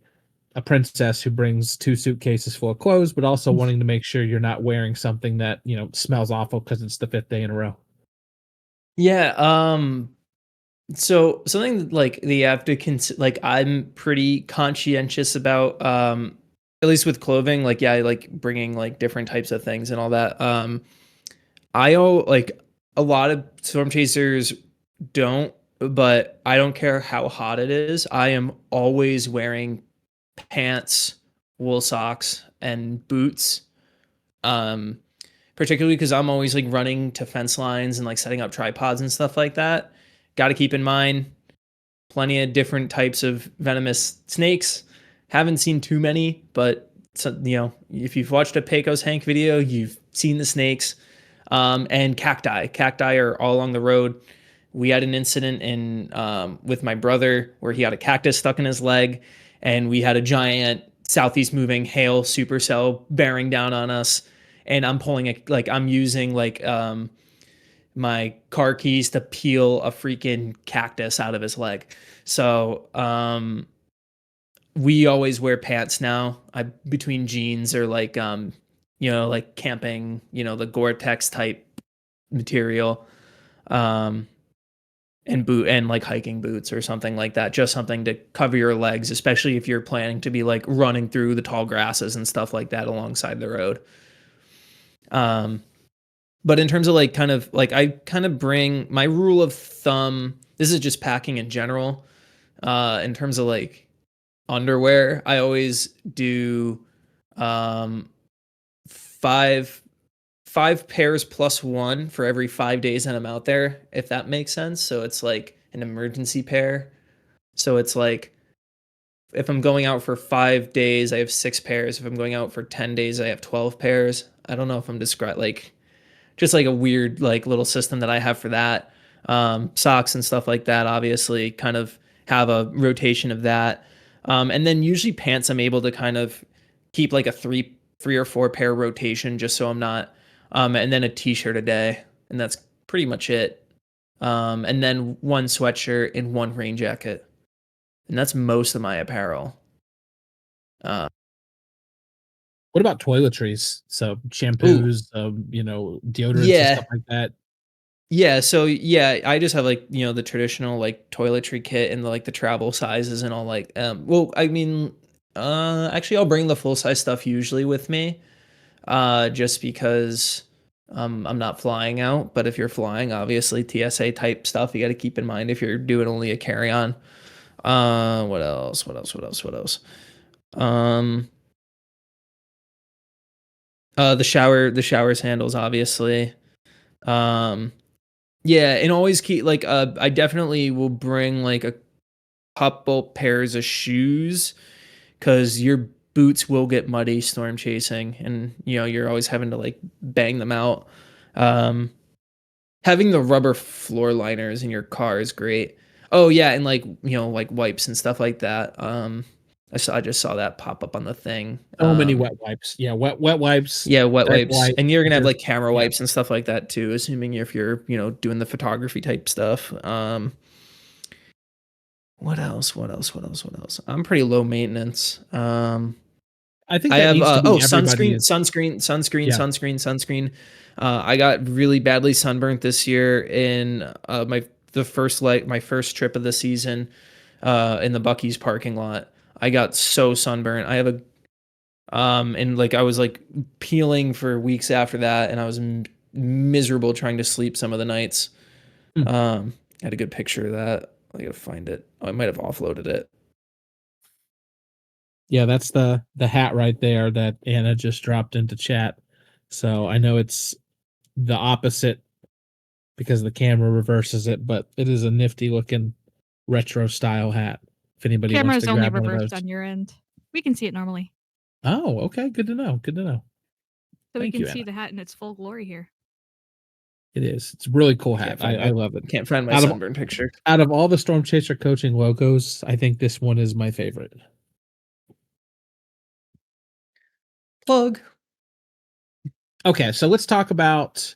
a princess who brings two suitcases full of clothes, but also wanting to make sure you're not wearing something that, smells awful because it's the fifth day in a row? Yeah. So something that, like that you have to like I'm pretty conscientious about, at least with clothing, like yeah, I like bringing like different types of things and all that. I like a lot of storm chasers don't, but I don't care how hot it is. I am always wearing pants, wool socks, and boots. Um, Particularly because I'm always like running to fence lines and like setting up tripods and stuff like that. Got to keep in mind plenty of different types of venomous snakes. Haven't seen too many, but if you've watched a Pecos Hank video, you've seen the snakes. And cacti. Cacti are all along the road. We had an incident in with my brother where he had a cactus stuck in his leg, and we had a giant southeast moving hail supercell bearing down on us. And I'm pulling it like I'm using like my car keys to peel a freaking cactus out of his leg. So we always wear pants now. I between jeans or like like camping, the Gore-Tex type material. Um and boot and like hiking boots or something like that, just something to cover your legs, especially if you're planning to be like running through the tall grasses and stuff like that alongside the road. Um but in terms of like kind of like I kind of bring my rule of thumb, this is just packing in general. In terms of like underwear, I always do um five five pairs plus one for every 5 days that I'm out there, if that makes sense. So it's like an emergency pair. So it's like if I'm going out for 5 days, I have 6 pairs. If I'm going out for 10 days, I have 12 pairs. I don't know if I'm describing like just like a weird like little system that I have for that. Socks and stuff like that, obviously, kind of have a rotation of that. And then usually pants, I'm able to kind of keep like a three or four pair rotation, just so I'm not. And then a t-shirt a day, and that's pretty much it. And then one sweatshirt and one rain jacket, and that's most of my apparel. Uh, What about toiletries? So ooh, shampoos, deodorants and yeah, stuff like that. Yeah, so yeah, I just have like, the traditional like toiletry kit and like the travel sizes and all like well, I mean actually I'll bring the full size stuff usually with me just because I'm not flying out, but if you're flying, obviously TSA type stuff you got to keep in mind if you're doing only a carry-on. What else? What else? What else? What else? Um the showers handles obviously. Um Yeah, and always keep like I definitely will bring like a couple pairs of shoes because your boots will get muddy storm chasing, and you're always having to like bang them out. Um, Having the rubber floor liners in your car is great. Oh yeah, and like like wipes and stuff like that. I just saw that pop up on the thing. So many wet wipes. Yeah, wet wipes, Yeah, wet diaper wipes, wipes, and you're gonna have just like camera yeah. wipes and stuff like that too, assuming if you're doing the photography type stuff. What else? What else? What else? What else? I'm pretty low maintenance. I think I that have needs to be sunscreen, everybody's. sunscreen, sunscreen, Yeah. sunscreen, sunscreen. I got really badly sunburnt this year in my first trip of the season in the Bucky's parking lot. I got so sunburnt. I have a and like I was like peeling for weeks after that, and I was miserable trying to sleep some of the nights. Hmm. I had a good picture of that. I gotta find it. Oh, I might have offloaded it. Yeah, that's the hat right there that Anna just dropped into chat. So I know it's the opposite because the camera reverses it, but it is a nifty looking retro style hat. If anybody wants Camera to is only grab one of reversed those. on your end. We can see it normally. Oh, okay. Good to know. Good to know. So we Thank can you, see Anna. the hat in its full glory here. It is. It's a really cool Can't hat. find I my love it. can't find my Out of sunburn picture. out of all the Storm Chaser coaching logos, I think this one is my favorite. Plug. Okay, so let's talk about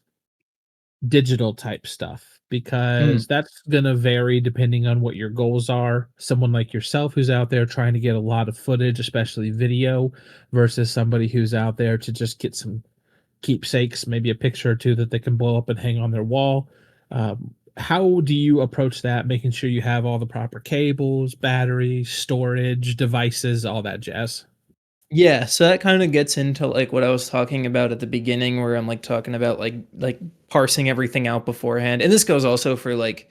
digital type stuff Mm. because that's going to vary depending on what your goals are. Someone like yourself who's out there trying to get a lot of footage, especially video, versus somebody who's out there to just get some keepsakes, maybe a picture or two that they can blow up and hang on their wall. how do you approach that, making sure you have all the proper cables, batteries, storage, devices, all that jazz? Yeah, so that kind of gets into like what I was talking about at the beginning where I'm like talking about like parsing everything out beforehand. And this goes also for like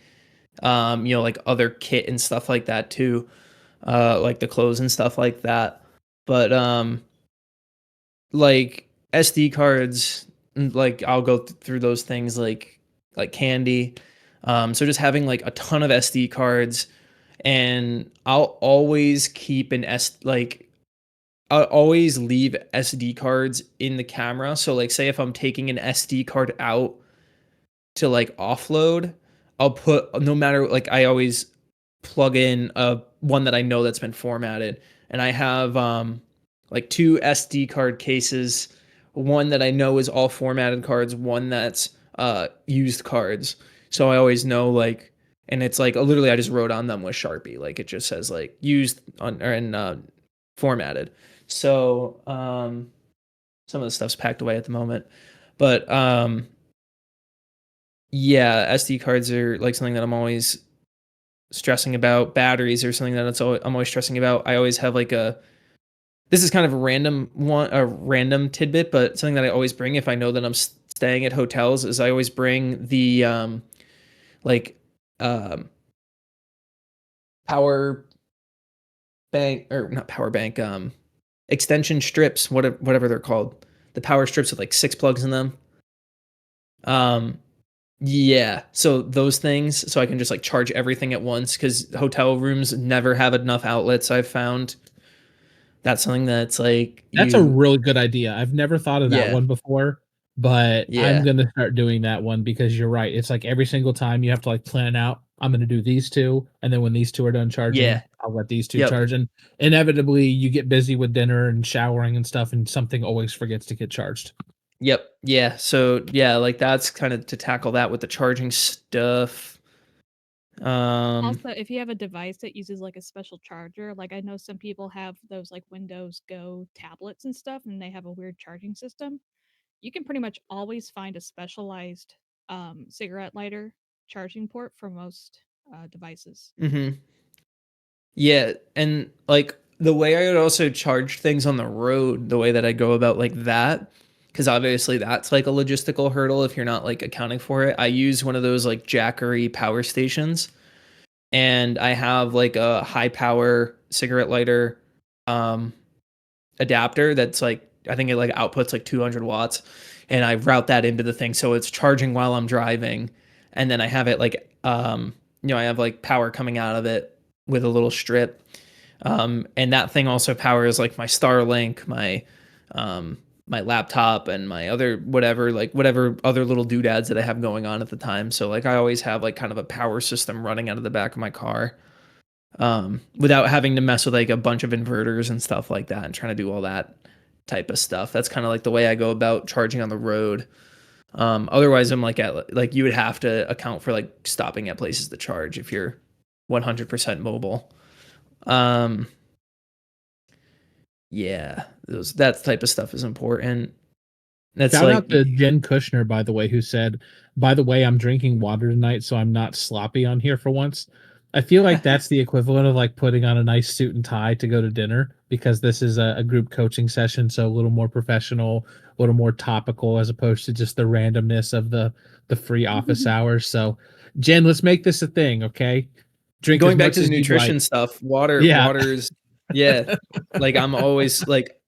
like other kit and stuff like that too. Like the clothes and stuff like that. But like SD cards, like I'll go through those things like candy. So just having like a ton of SD cards, and I'll always leave SD cards in the camera. So like say if I'm taking an SD card out to like offload, I'll put no matter like I always plug in a one that I know that's been formatted. And I have like two SD card cases, one that I know is all formatted cards, one that's used cards. So I always know like, and it's like literally I just wrote on them with Sharpie. Like it just says like used on or and formatted. So some of the stuff's packed away at the moment. But yeah, SD cards are like something that I'm always stressing about. Batteries are something that I'm always stressing about. I always have like this is kind of a random tidbit, but something that I always bring if I know that I'm staying at hotels is I always bring the like um power bank or not power bank extension strips, whatever they're called. The power strips with like 6 plugs in them. Um Yeah, so those things, so I can just like charge everything at once because hotel rooms never have enough outlets. I've found that's something that's like That's a really good idea. I've never thought of that yeah, one before, but I'm yeah, gonna start doing that one because you're right. It's like every single time you have to like plan out, I'm gonna do these two, and then when these two are done charging, yeah, I'll let these two yep, charge. And inevitably, you get busy with dinner and showering and stuff, and something always forgets to get charged. yep, yeah. So yeah, like that's kind of to tackle that with the charging stuff. Um, Also, if you have a device that uses like a special charger, like I know some people have those like Windows Go tablets and stuff, and they have a weird charging system. You can pretty much always find a specialized cigarette lighter charging port for most devices. mhm. Yeah, and like the way I would also charge things on the road, the way that I go about like that, because obviously that's like a logistical hurdle if you're not like accounting for it. I use one of those like Jackery power stations, and I have like a high power cigarette lighter um adapter that's like I think it like outputs like 200 watts, and I route that into the thing so it's charging while I'm driving, and then I have it like I have like power coming out of it with a little strip, and that thing also powers like my Starlink, um my laptop, and my other whatever other little doodads that I have going on at the time. So like I always have like kind of a power system running out of the back of my car, without having to mess with like a bunch of inverters and stuff like that and trying to do all that type of stuff. That's kind of like the way I go about charging on the road. Otherwise, I'm like at like you would have to account for like stopping at places to charge if you're 100% mobile. Um, yeah, that type of stuff is important. That's Shout like out to Jen Kushner, by the way, who said, "By the way, I'm drinking water tonight, so I'm not sloppy on here for once." I feel like that's the equivalent of like putting on a nice suit and tie to go to dinner because this is a group coaching session, so a little more professional, a little more topical as opposed to just the randomness of the free office hours. So, Jen, let's make this a thing, okay? Drink as going back to much the as you'd like. nutrition stuff. Yeah. Water's yeah. Like I'm always like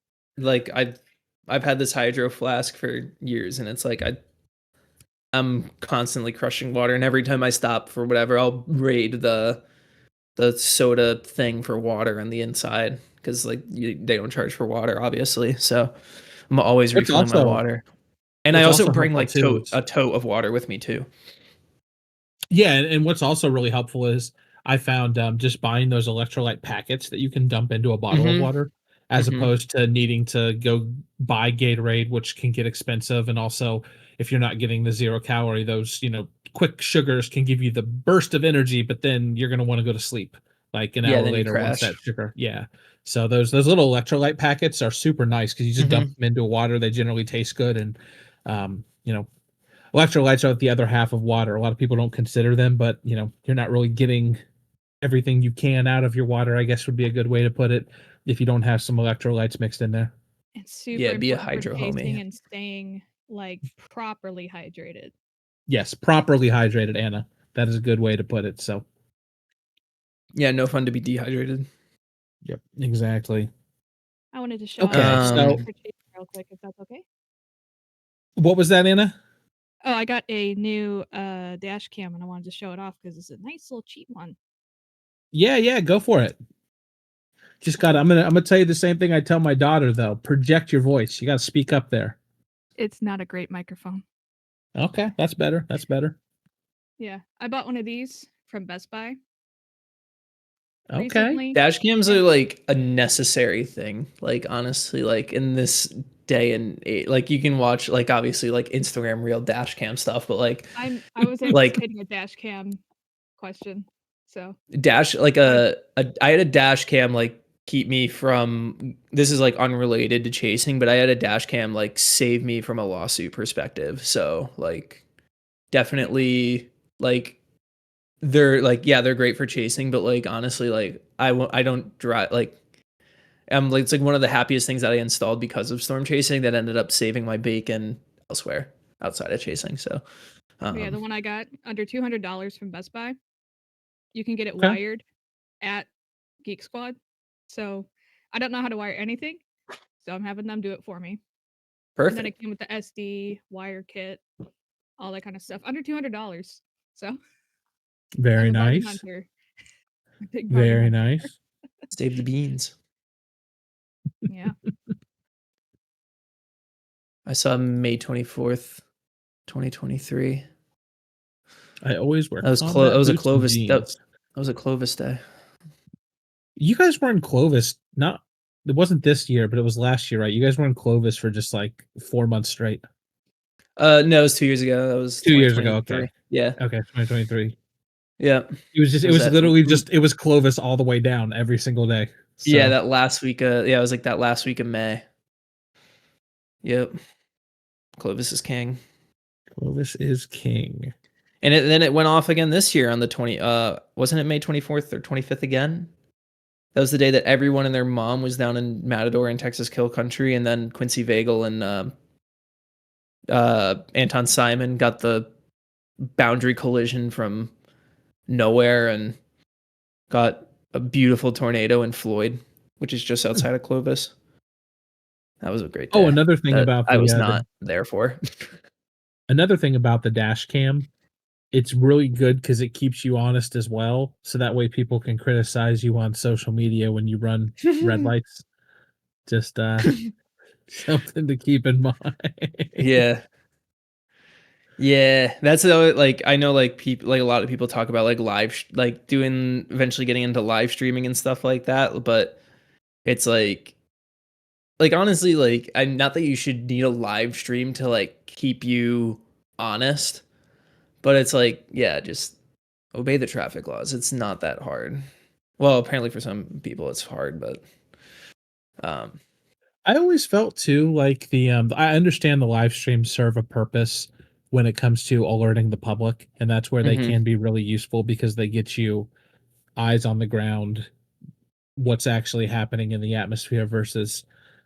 I've had this hydro flask for years, and it's like I'm constantly crushing water, and every time I stop for whatever, I'll raid the soda thing for water on the inside because like they don't charge for water, obviously. So I'm always What's refilling my also water, and I what's also also bring helpful like too is a tote of water with me too. yeah, and what's also really helpful is I found just buying those electrolyte packets that you can dump into a bottle of Mm-hmm. water, as Mm-hmm. opposed to needing to go buy Gatorade, which can get expensive. And also, if you're not getting the 0 calorie, those quick sugars can give you the burst of energy, but then you're going to want to go to sleep like an Yeah, hour then you later once that crash. sugar. Yeah. So those little electrolyte packets are super nice because you just dump Mm-hmm. them into water. They generally taste good, and um, you know Electrolytes are the other half of water. A lot of people don't consider them, but you're not really getting everything you can out of your water, I guess would be a good way to put it, if you don't have some electrolytes mixed in there. It's super Yeah, be a important for hydro chasing homie. and staying like properly hydrated. Yes, properly hydrated, Anna. That is a good way to put it. So, Yeah, no fun to be dehydrated. yep, exactly. I wanted to show off Okay, my so for chasing real quick, if that's okay. what was that, Anna? Oh, I got a new dash cam and I wanted to show it off because it's a nice little cheap one. Yeah, go for it. Just got. I'm gonna tell you the same thing I tell my daughter though. Project your voice. You got to speak up there. It's not a great microphone. Okay, that's better. That's better. Yeah, I bought one of these from Best Buy Okay. recently. Dash cams are and like a necessary thing. Like honestly, like in this day and age, like you can watch like obviously like Instagram real dash cam stuff, but like I was like anticipating a dash cam question, so dash like I I had a dash cam like keep me from, this is like unrelated to chasing, but I had a dash cam like save me from a lawsuit perspective. So like definitely like they're like, yeah, they're great for chasing, but like honestly like I don't drive like like it's like one of the happiest things that I installed because of storm chasing that ended up saving my bacon elsewhere outside of chasing. So yeah, the one I got under $200 from Best Buy. You can get it Okay. wired at Geek Squad. So I don't know how to wire anything, so I'm having them do it for me. And then it perfect. came with the SD wire kit, all that kind of stuff, under $200. So I'm Very a bargain nice. hunter, a big bargain Very hunter. nice. Save the beans. Yeah, I saw May 24th, 2023. I always wear That combat was a boots and Clovis jeans. that was a Clovis day. You guys were in Clovis. Not. It wasn't this year, but it was last year, right? You guys were in Clovis for just like 4 months straight. No, it was 2 years ago. That was 2 years ago. Okay. 2023. Yeah. Okay. 2023. Yeah. It was just. It It was was that literally just. It was Clovis all the way down every single day. yeah, So that last week yeah, it was like that last week of May. Yep. Clovis is king. Clovis is king. And then it went off again this year on the 20 wasn't it May 24th or 25th again? That was the day that everyone and their mom was down in Matador in Texas Kill Country, and then Quincy Vagel and Anton Simon got the boundary collision from nowhere and got a beautiful tornado in Floyd, which is just outside of Clovis. That was a great Oh, day another thing that about I was the not there for. another thing about the dash cam, it's really good because it keeps you honest as well. So that way people can criticize you on social media when you run red lights. Just something to keep in mind. Yeah. Yeah, that's like I know like people like a lot of people talk about like like doing eventually getting into live streaming and stuff like that, but it's like honestly like I'm not that you should need a live stream to like keep you honest, but it's like yeah, just obey the traffic laws. It's not that hard. Well, apparently for some people it's hard, but um I always felt too like I understand the live streams serve a purpose when it comes to alerting the public, and that's where they mhm. can be really useful because they get you eyes on the ground, what's actually happening in the atmosphere versus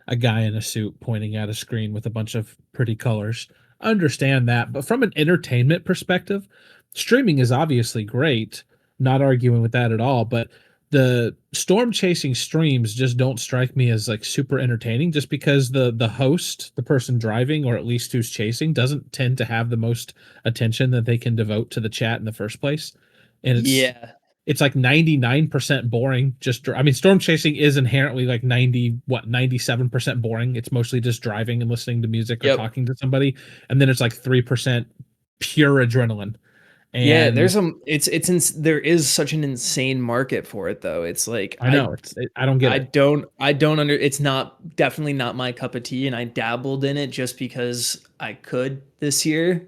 a guy in a suit pointing at a screen with a bunch of pretty colors. I understand that, but from an entertainment perspective, streaming is obviously great, not arguing with that at all, but the storm chasing streams just don't strike me as like super entertaining just because the host, the person driving or at least who's chasing doesn't tend to have the most attention that they can devote to the chat in the first place. And Yeah. it's like 99% boring. Just I mean, storm chasing is inherently like 97% boring. It's mostly just driving and listening to music or Yep. talking to somebody, and then it's like 3% pure adrenaline. Yeah, And there is such an insane market for it though. It's like I know I don't get it. I don't it's not definitely not my cup of tea, and I dabbled in it just because I could this year.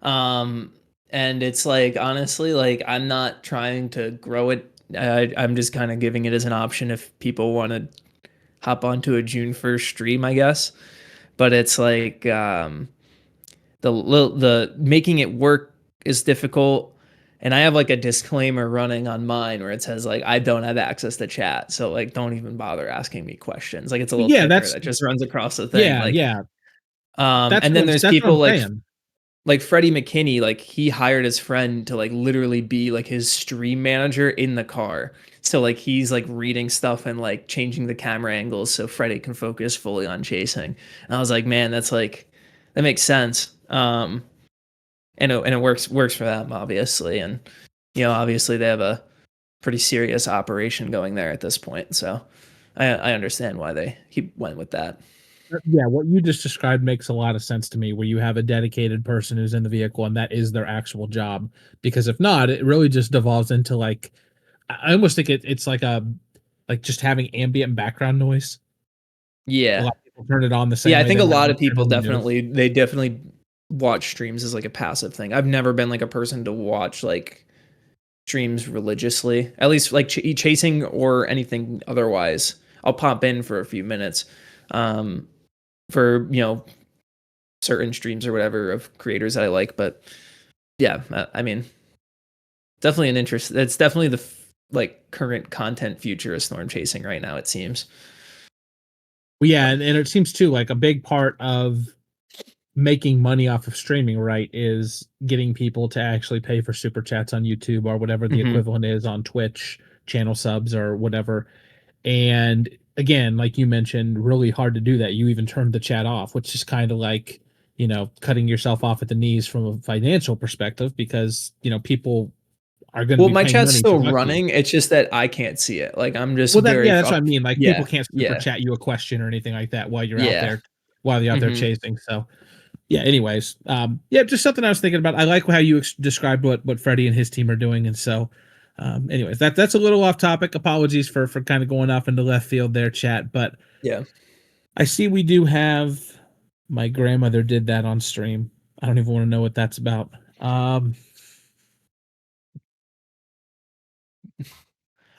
Um and it's like honestly like I'm not trying to grow it. I'm just kind of giving it as an option if people want to hop onto a June 1st stream, I guess. But it's like the making it work is difficult. And I have like a disclaimer running on mine where it says like I don't have access to chat, so like don't even bother asking me questions. Like it's a little Yeah, ticker that's that just runs across the thing. yeah, Like yeah. That's and what then I'm there's that's what I'm people saying. like Freddie McKinney, like he hired his friend to like literally be like his stream manager in the car. So like he's like reading stuff and like changing the camera angles so Freddie can focus fully on chasing. And I was like, man, that's like that makes sense. And it works for them obviously, and obviously they have a pretty serious operation going there at this point. So I understand why he went with that. Yeah, what you just described makes a lot of sense to me, where you have a dedicated person who's in the vehicle and that is their actual job. Because if not, it really just devolves into like I almost think it's like a like just having ambient background noise. A Yeah. lot of people turn it on the Yeah, same I way think they a might lot wanna of turn people on the news. definitely watch streams as like a passive thing. I've never been like a person to watch like streams religiously, at least like chasing or anything otherwise. I'll pop in for a few minutes um, for certain streams or whatever of creators that I like. But yeah, I mean, definitely an interest. It's definitely the like current content future of storm chasing right now. It seems. Well, yeah, and it seems too like a big part of making money off of streaming, right, is getting people to actually pay for super chats on YouTube or whatever the Hmm. equivalent is on Twitch, channel subs or whatever. And again, like you mentioned, really hard to do that. You even turned the chat off, which is kind of like, cutting yourself off at the knees from a financial perspective because, people are going to Well, be my paying chat's money to still talk to you. running. It's just that I can't see it. Like I'm just Well, that very yeah, that's what I fucked. mean. Like people Yeah, can't super yeah, chat you a question or anything like that yeah. while you're out there Hmm. chasing. So yeah, anyways, yeah, just something I was thinking about. I like how you described what Freddie and his team are doing, and so, anyways, that's a little off topic. Apologies for kind of going off into left field there, chat. But Yeah. I see we do have my grandmother did that on stream. I don't even want to know what that's about. Um,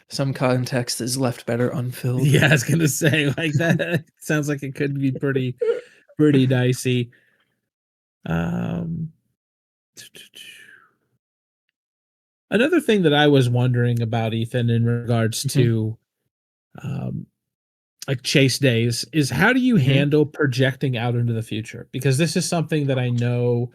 Some context is left better unfilled. yeah, I was gonna say like that sounds like it could be pretty dicey. Um, another thing that I was wondering about Ethan in regards Hmm. to um like chase days is how do you Hmm. handle projecting out into the future? Because this is something that I know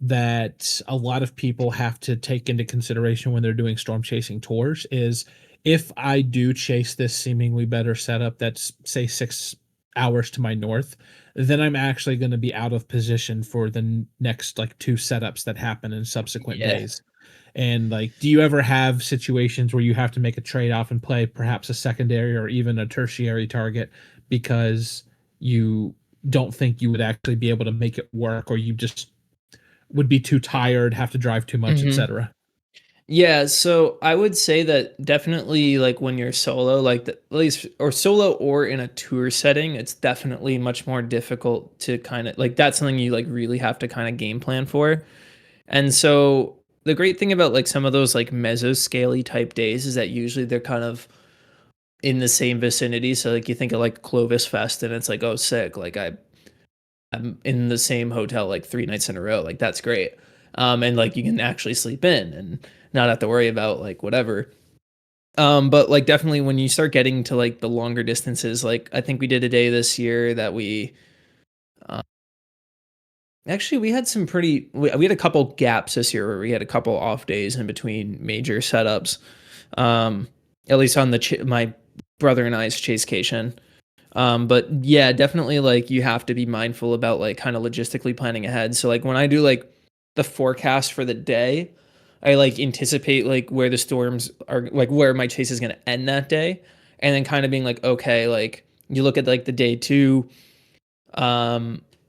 that a lot of people have to take into consideration when they're doing storm chasing tours is if I do chase this seemingly better setup that's say 6 hours to my north, then I'm actually going to be out of position for the next like two setups that happen in subsequent Yeah. days. And like, do you ever have situations where you have to make a trade off and play perhaps a secondary or even a tertiary target because you don't think you would actually be able to make it work, or you just would be too tired, have to drive too much, Hmm. etc.? Yeah, so I would say that definitely like when you're solo, like at least or solo or in a tour setting, it's definitely much more difficult to kind of like that's something you like really have to kind of game plan for. And so the great thing about like some of those like mesoscale type days is that usually they're kind of in the same vicinity. So like you think of like Clovis Fest and it's like, oh sick, like I'm in the same hotel like 3 nights in a row. Like that's great. And like you can actually sleep in and not have to worry about like whatever. But like definitely when you start getting to like the longer distances, like I think we did a day this year that uh, actually we had some we had a couple gaps this year where we had a couple off days in between major setups. Um, at least on the my brother and I's Chasecation. But yeah, definitely like you have to be mindful about like kind of logistically planning ahead. So like when I do like the forecast for the day, I like anticipate like where the storms are, like where my chase is going to end that day, and then kind of being like, okay, like you look at like the day two,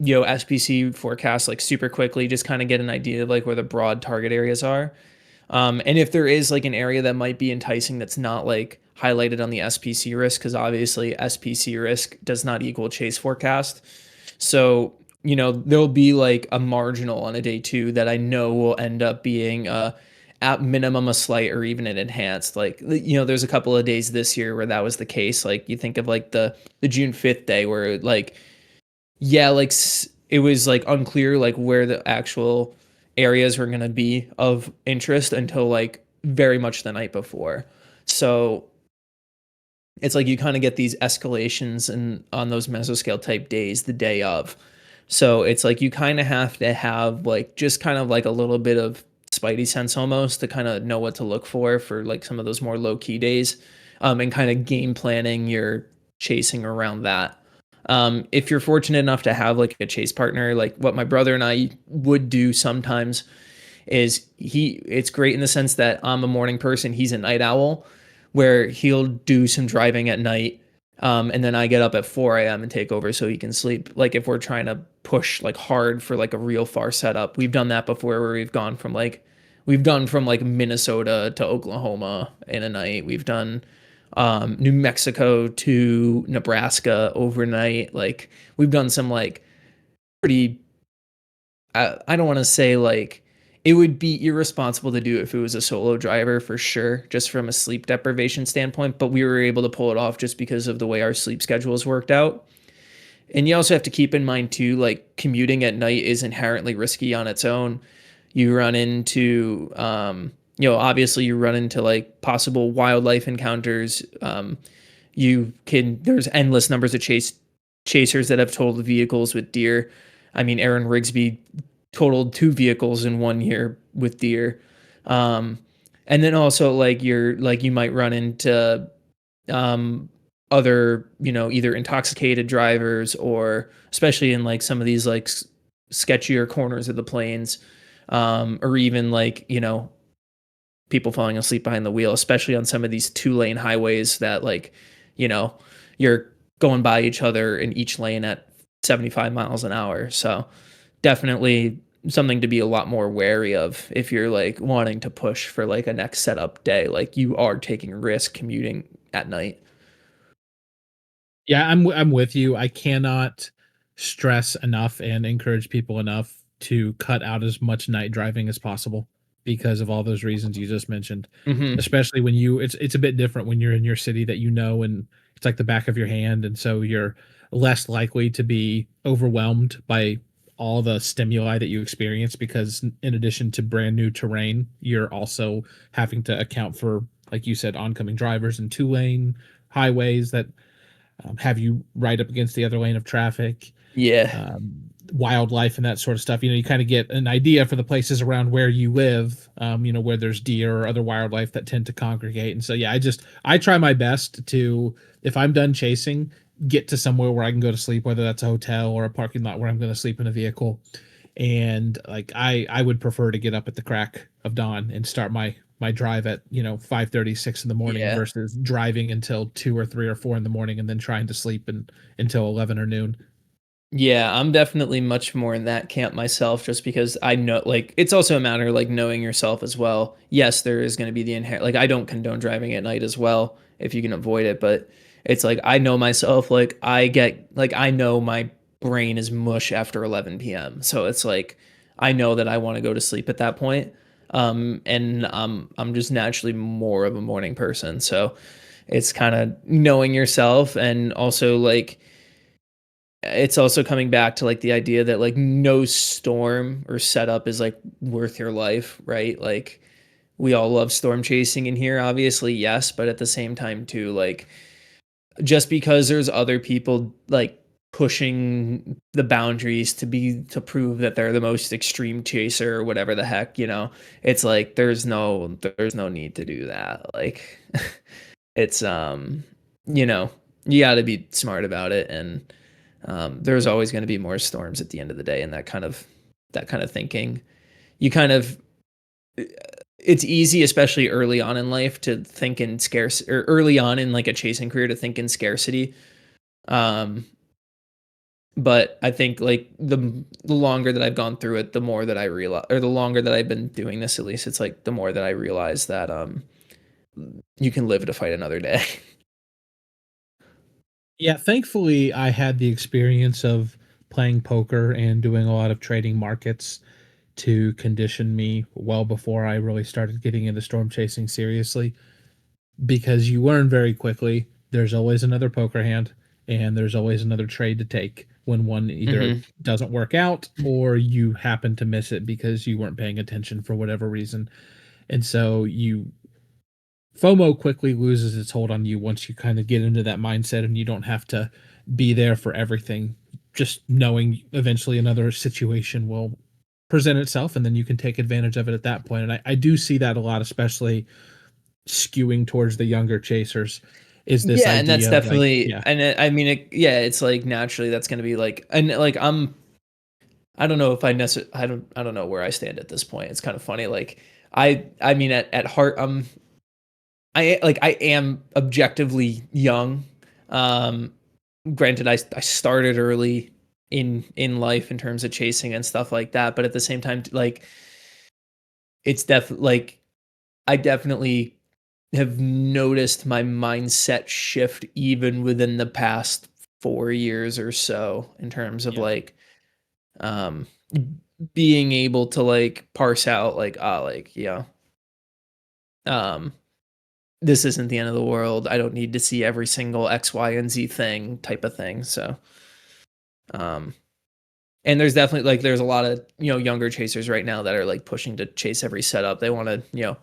SPC forecast like super quickly, just kind of get an idea of like where the broad target areas are. And if there is like an area that might be enticing that's not like highlighted on the SPC risk, because obviously SPC risk does not equal chase forecast. So, there'll be like a marginal on a day two that I know will end up being at minimum a slight or even an enhanced. Like, there's a couple of days this year where that was the case. Like you think of like the June 5th day where like, yeah, like it was like unclear like where the actual areas were going to be of interest until like very much the night before. So it's like you kind of get these escalations and on those mesoscale type days the day of. So it's like you kind of have to have like just kind of like a little bit of spidey sense almost to kind of know what to look for like some of those more low key days, and kind of game planning your chasing around that. If you're fortunate enough to have like a chase partner, like what my brother and I would do sometimes is it's great in the sense that I'm a morning person, he's a night owl, where he'll do some driving at night, and then I get up at 4 a.m. and take over so he can sleep. Like if we're trying to push like hard for like a real far setup, we've done that before where we've done from like Minnesota to Oklahoma in a night. We've done New Mexico to Nebraska overnight. Like we've done some like pretty, I don't want to say like it would be irresponsible to do it if it was a solo driver for sure, just from a sleep deprivation standpoint. But we were able to pull it off just because of the way our sleep schedules worked out. And you also have to keep in mind too, like commuting at night is inherently risky on its own. You run into, obviously you run into like possible wildlife encounters. There's endless numbers of chasers that have totaled vehicles with deer. I mean, Aaron Rigsby totaled 2 vehicles in 1 year with deer. Um, and then also like you might run into um, other, either intoxicated drivers or especially in like some of these like sketchier corners of the plains, or even like, people falling asleep behind the wheel, especially on some of these 2 lane highways that like, you know, you're going by each other in each lane at 75 miles an hour. So definitely something to be a lot more wary of if you're like wanting to push for like a next setup day. Like you are taking a risk commuting at night. Yeah, I'm with you. I cannot stress enough and encourage people enough to cut out as much night driving as possible because of all those reasons you just mentioned. Mm-hmm. Especially when it's a bit different when you're in your city that you know and it's like the back of your hand, and so you're less likely to be overwhelmed by all the stimuli that you experience because in addition to brand new terrain, you're also having to account for, like you said, oncoming drivers and 2 lane highways that have you right up against the other lane of traffic, Yeah. wildlife and that sort of stuff. You kind of get an idea for the places around where you live, where there's deer or other wildlife that tend to congregate. And so, yeah, I try my best to, if I'm done chasing, get to somewhere where I can go to sleep, whether that's a hotel or a parking lot where I'm going to sleep in a vehicle. And like I would prefer to get up at the crack of dawn and start my drive at 5:36 in the morning Yeah. versus driving until 2 or 3 or 4 in the morning and then trying to sleep until 11 or noon. Yeah, I'm definitely much more in that camp myself just because I know like it's also a matter of like knowing yourself as well. Yes, there is going to be the inherent like I don't condone driving at night as well if you can avoid it, but it's like I know myself like I know my brain is mush after 11 p.m. So it's like I know that I want to go to sleep at that point. And I'm just naturally more of a morning person. So it's kind of knowing yourself and also like it's also coming back to like the idea that like no storm or setup is like worth your life, right? Like we all love storm chasing in here, obviously, yes, but at the same time too, like just because there's other people like pushing the boundaries to prove that they're the most extreme chaser or whatever the heck, it's like there's no need to do that. Like it's you know, you got to be smart about it and there's always going to be more storms at the end of the day and that kind of thinking you kind of it's easy especially early on in life to think in scarce or early on in like a chasing career to think in scarcity, um but I think like the longer that I've gone through it the more that I realize or the longer that I've been doing this at least it's like the more that I realize that you can live to fight another day. Yeah, thankfully I had the experience of playing poker and doing a lot of trading markets to condition me well before I really started getting into storm chasing seriously, because you learn very quickly there's always another poker hand and there's always another trade to take. when one either Mhm. doesn't work out or you happen to miss it because you weren't paying attention for whatever reason. And so you FOMO quickly loses its hold on you once you kind of get into that mindset and you don't have to be there for everything. Just knowing eventually another situation will present itself and then you can take advantage of it at that point. And I do see that a lot, especially skewing towards the younger chasers, is this Yeah, and that's idea of like, definitely, yeah, and I mean, yeah, it's like naturally that's going to be like, and like I don't know if I necessarily, I don't know where I stand at this point. It's kind of funny. Like I mean, at heart, I am objectively young. Um, Granted, I started early in life in terms of chasing and stuff like that, but at the same time, like it's definitely like I definitely have noticed my mindset shift even within the past 4 years or so in terms of yeah, like um being able to like parse out like like um this isn't the end of the world. I don't need to see every single X, Y, and Z thing type of thing. So um and there's definitely like there's a lot of younger chasers right now that are like pushing to chase every setup. They want to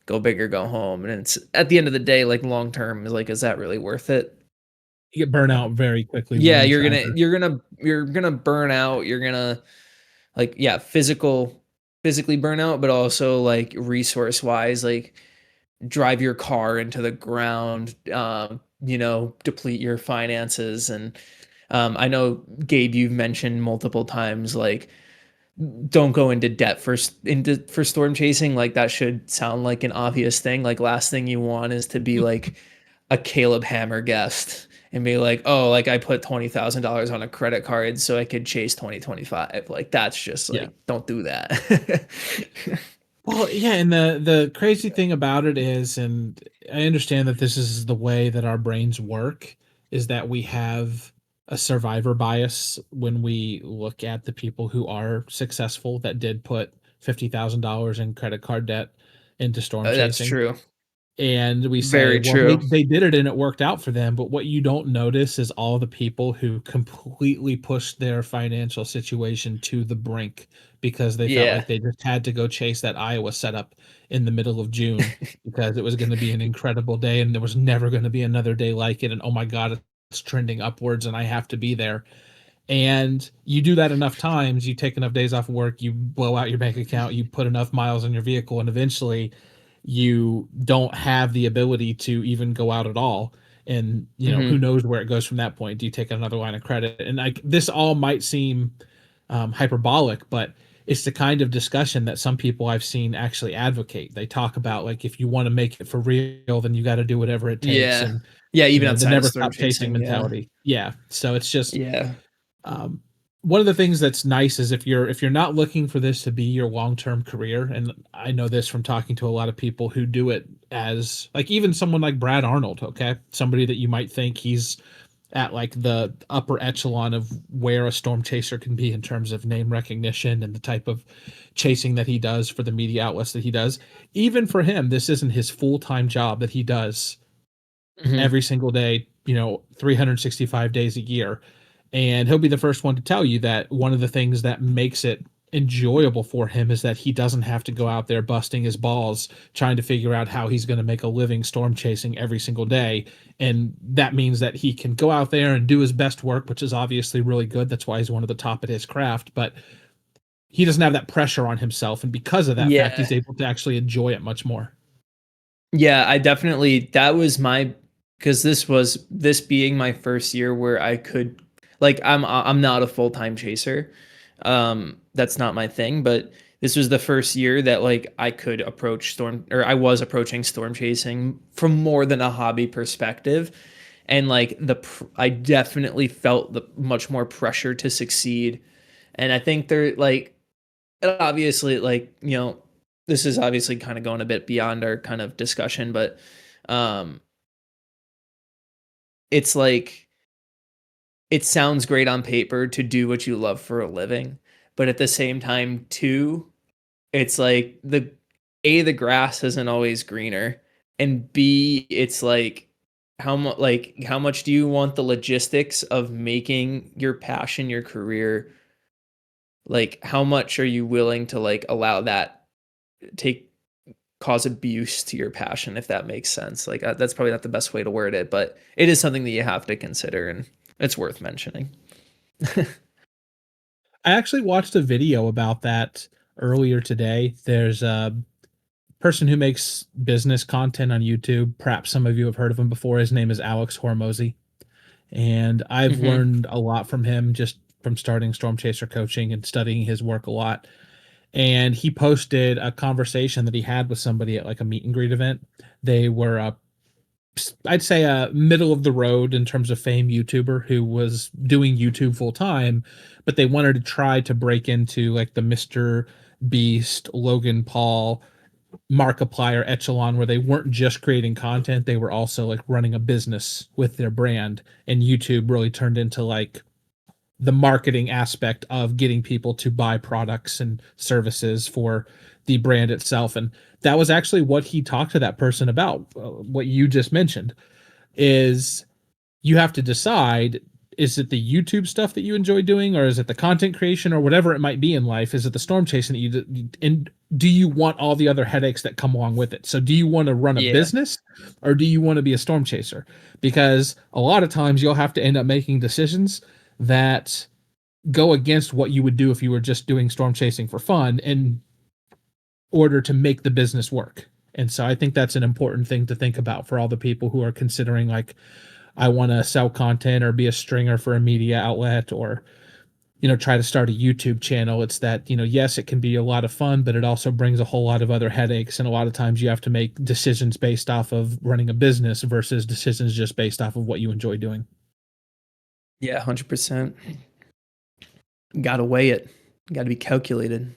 go big or go home, and it's at the end of the day like long term is like is that really worth it? you get burnt Uh, out very quickly when yeah, you try to. you're gonna burn out. You're gonna like yeah physically burn out, but also like resource wise like drive your car into the ground, deplete your finances. And I know, Gabe, you've mentioned multiple times, like, don't go into debt for storm chasing. Like, that should sound like an obvious thing. Like, last thing you want is to be like a Caleb Hammer guest and be like, oh, like I put $20,000 on a credit card so I could chase 2025. Like, that's just Yeah. like, don't do that. Well, yeah, and the crazy thing about it is, and I understand that this is the way that our brains work, is that we have a survivor bias when we look at the people who are successful that did put $50,000 in credit card debt into storm That's chasing. true. And we say, Very well, true. they did it and it worked out for them. But what you don't notice is all the people who completely pushed their financial situation to the brink because they felt Yeah. like they just had to go chase that Iowa setup in the middle of June because it was going to be an incredible day and there was never going to be another day like it. And oh my God, it's trending upwards and I have to be there. And you do that enough times, you take enough days off work, you blow out your bank account, you put enough miles on your vehicle, and eventually you don't have the ability to even go out at all. And who Hmm. knows where it goes from that point? Do you take another line of credit? And like this all might seem hyperbolic, but it's the kind of discussion that some people I've seen actually advocate. They talk about like if you want to make it for real, then you got to do whatever it takes, Yeah. and Yeah, even the outside of never storm stop chasing chasing, yeah. mentality. Yeah, so it's just Yeah. um, one of the things that's nice is if you're not looking for this to be your long-term career, and I know this from talking to a lot of people who do it as like even someone like Brad Arnold, okay? Somebody that you might think he's at like the upper echelon of where a storm chaser can be in terms of name recognition and the type of chasing that he does for the media outlets that he does. Even for him, this isn't his full-time job that he does Hmm. every single day, 365 days a year. And he'll be the first one to tell you that one of the things that makes it enjoyable for him is that he doesn't have to go out there busting his balls trying to figure out how he's going to make a living storm chasing every single day. And that means that he can go out there and do his best work, which is obviously really good. That's why he's one of the top at his craft. But he doesn't have that pressure on himself. And because of that fact, Yeah. he's able to actually enjoy it much more. Yeah, I definitely that was my because this being my first year where I could like I'm not a full-time chaser. That's not my thing, but this was the first year that like I could approach storm or I was approaching storm chasing from more than a hobby perspective. And like I definitely felt the much more pressure to succeed. And I think there like obviously like this is obviously kind of going a bit beyond our kind of discussion, but um it's like it sounds great on paper to do what you love for a living, but at the same time too, it's like the grass isn't always greener, and B, it's like how much do you want the logistics of making your passion your career? Like, how much are you willing to like allow that take cause abuse to your passion, if that makes sense? Like, that's probably not the best way to word it, but it is something that you have to consider, and it's worth mentioning. I actually watched a video about that earlier today. There's a person who makes business content on YouTube. Perhaps some of you have heard of him before. His name is Alex Hormozy, and I've Hmm. learned a lot from him just from starting Storm Chaser coaching and studying his work a lot. And he posted a conversation that he had with somebody at like a meet and greet event. They were I'd say a middle of the road in terms of fame YouTuber who was doing YouTube full time, but they wanted to try to break into like the Mr. Beast, Logan Paul, Markiplier echelon where they weren't just creating content, they were also like running a business with their brand. And YouTube really turned into like the marketing aspect of getting people to buy products and services for the brand itself. And that was actually what he talked to that person about. What you just mentioned is you have to decide, is it the YouTube stuff that you enjoy doing, or is it the content creation, or whatever it might be in life? Is it the storm chasing that and do you want all the other headaches that come along with it? So do you want to run a Yeah. business, or do you want to be a storm chaser? Because a lot of times you'll have to end up making decisions that go against what you would do if you were just doing storm chasing for fun in order to make the business work. And so I think that's an important thing to think about for all the people who are considering, like, I want to sell content or be a stringer for a media outlet, or try to start a YouTube channel. It's that, yes, it can be a lot of fun, but it also brings a whole lot of other headaches, and a lot of times you have to make decisions based off of running a business versus decisions just based off of what you enjoy doing. Yeah, 100%. Gotta weigh it. Gotta be calculated.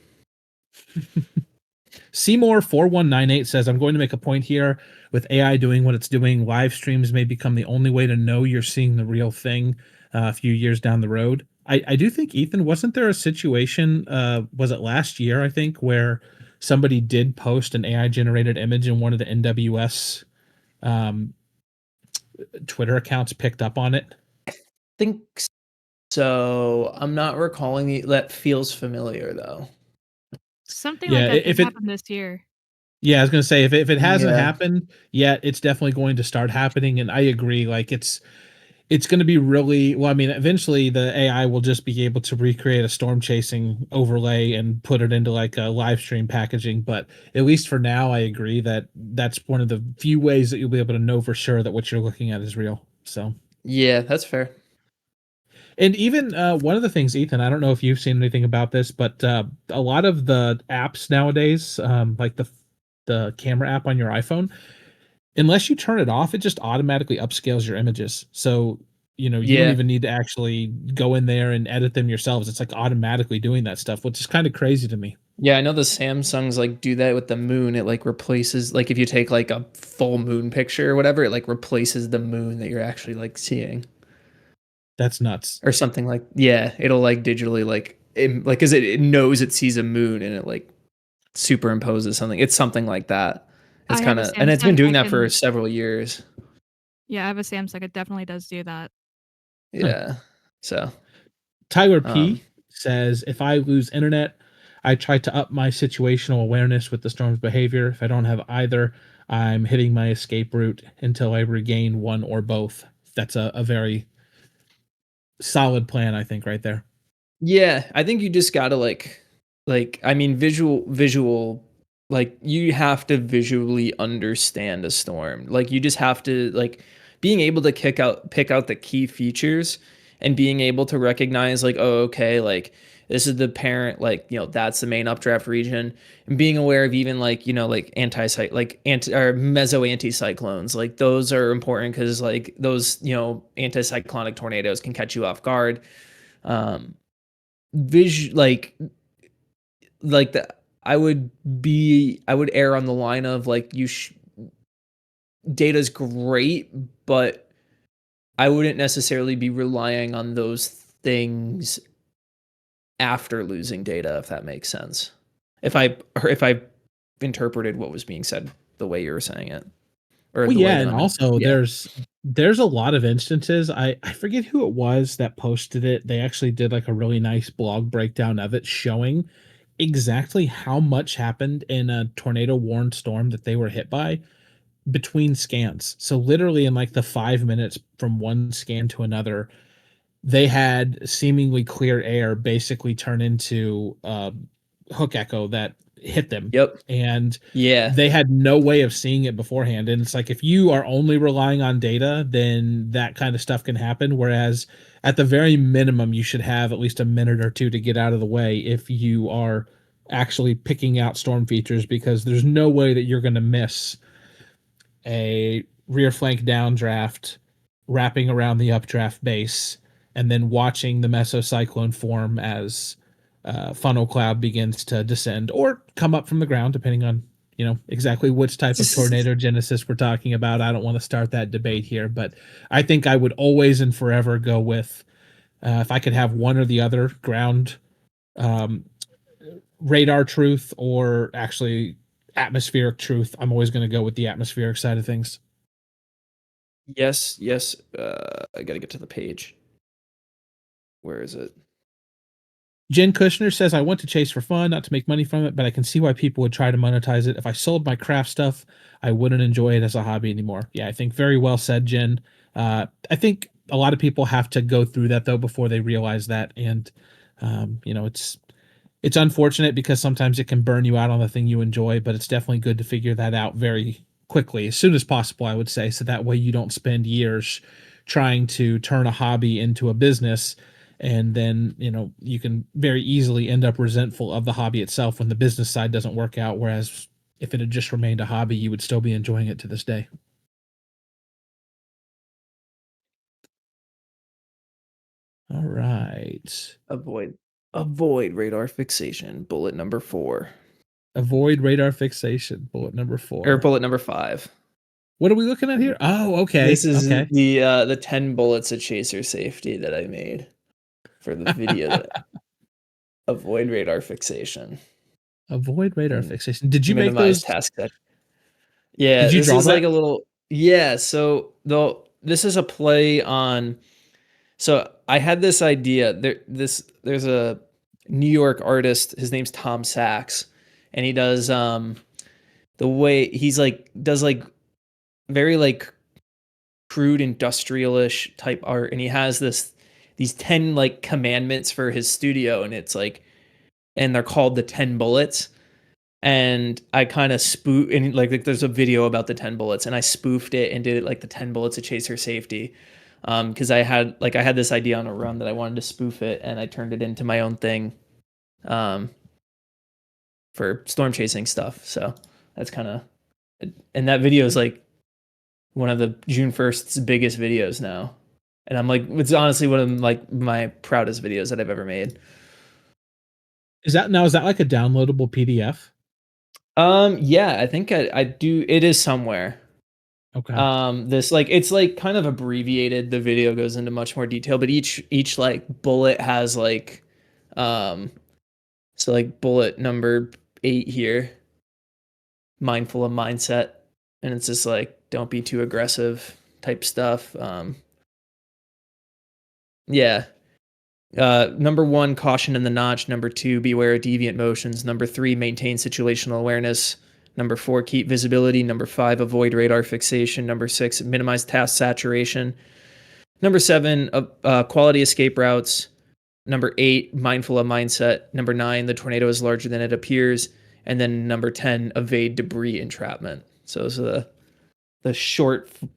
Seymour4198 says, I'm going to make a point here. With AI doing what it's doing, live streams may become the only way to know you're seeing the real thing a few years down the road. I do think, Ethan, wasn't there a situation, was it last year, I think, where somebody did post an AI generated image and one of the NWS um, Twitter accounts picked up on it? Think so. I'm not recalling it. That feels familiar though. Something Yeah, like that did if it, happen this year. yeah, I was gonna say, if it hasn't Yeah. happened yet, it's definitely going to start happening. And I agree, like it's going to be really well. I mean, eventually the AI will just be able to recreate a storm chasing overlay and put it into like a live stream packaging. But at least for now, I agree that that's one of the few ways that you'll be able to know for sure that what you're looking at is real. So, Yeah, that's fair. and even one of the things, Ethan, I don't know if you've seen anything about this, but a lot of the apps nowadays, like the camera app on your iPhone, unless you turn it off, it just automatically upscales your images. So, you don't Yeah. even need to actually go in there and edit them yourselves. It's like automatically doing that stuff, which is kind of crazy to me. Yeah, I know the Samsungs like do that with the moon. It like replaces like if you take like a full moon picture or whatever, it like replaces the moon that you're actually like seeing That's nuts. or something like yeah, it'll like digitally like cuz it knows it sees a moon and it like superimposes something. It's something like that. It's I have kind a of and it's been Samsung, doing I that for can several years. yeah, I have a Samsung, it definitely does do that. Huh. Yeah. So, Tyler um P says, if I lose internet, I try to up my situational awareness with the storm's behavior. If I don't have either, I'm hitting my escape route until I regain one or both. That's a very solid plan, I think, right there. yeah, I think you just got to like I mean visual like you have to visually understand a storm. Like you just have to like being able to pick out the key features and being able to recognize like oh okay like this is the parent like that's the main updraft region and being aware of even like like anti or meso anticyclones like those are important because like those anticyclonic tornadoes can catch you off guard um like that I would err on the line of like data's great, but I wouldn't necessarily be relying on those things after losing data, if that makes sense. If I interpreted what was being said the way you were saying it. or Well, the way yeah, that and I'm in. also Yeah. there's a lot of instances. I forget who it was that posted it. They actually did like a really nice blog breakdown of it showing exactly how much happened in a tornado warned storm that they were hit by between scans. So literally in like the 5 minutes from one scan to another, they had seemingly clear air basically turn into hook echo that hit them, Yep. and Yeah. they had no way of seeing it beforehand. And it's like if you are only relying on data, then that kind of stuff can happen, whereas at the very minimum you should have at least a minute or two to get out of the way if you are actually picking out storm features, because there's no way that you're going to miss a rear flank downdraft wrapping around the updraft base, and then watching the mesocyclone form as funnel cloud begins to descend or come up from the ground, depending on exactly which type of tornado genesis we're talking about. I don't want to start that debate here, but I think I would always and forever go with if I could have one or the other, ground um, radar truth or actually atmospheric truth. I'm always going to go with the atmospheric side of things. Yes, yes. I gotta get to the page. Where is it? Jen Kushner says, I want to chase for fun, not to make money from it, but I can see why people would try to monetize it. If I sold my craft stuff, I wouldn't enjoy it as a hobby anymore. Yeah, I think very well said, Jen. I think a lot of people have to go through that though before they realize that. And it's unfortunate because sometimes it can burn you out on the thing you enjoy, but it's definitely good to figure that out very quickly, as soon as possible, I would say, so that way you don't spend years trying to turn a hobby into a business, and then you can very easily end up resentful of the hobby itself when the business side doesn't work out, whereas if it had just remained a hobby, you would still be enjoying it to this day. All right. Avoid radar fixation. Bullet number 4. Avoid radar fixation, bullet number Or 4. bullet number 5. What are we looking at here? Oh, okay. This is Okay. the 10 bullets of chaser safety that I made for the video that avoid radar fixation Avoid radar and fixation. Did you make minimize those? task set. Yeah, Did you this draw is like that? a little yeah, so though this is a play on so I had this idea. There's a New York artist, his name's Tom Sachs, and he does the way he's like does like very like crude industrialish type art, and he has these 10 like commandments for his studio, and it's like and they're called the 10 bullets. And I kind of spoof and like there's a video about the 10 bullets, and I spoofed it and did it like the 10 bullets of chaser safety. Because I had this idea on a run that I wanted to spoof it, and I turned it into my own thing um for storm chasing stuff. So that's kind of and that video is like one of the June 1st's biggest videos now. And I'm like, it's honestly one of like my proudest videos that I've ever made. Is that like a downloadable PDF? Yeah, I think I do. It is somewhere. Okay. This like it's like kind of abbreviated. The video goes into much more detail, but each like bullet has like, um, so like bullet number 8 here, mindful of mindset, and it's just like don't be too aggressive type stuff. Yeah, number 1, caution in the notch. Number 2, beware of deviant motions. Number 3, maintain situational awareness. Number 4, keep visibility. Number 5, avoid radar fixation. Number 6, minimize task saturation. Number 7, quality escape routes. Number 8, mindful of mindset. Number 9, the tornado is larger than it appears. And then number 10, evade debris entrapment. So those are the short The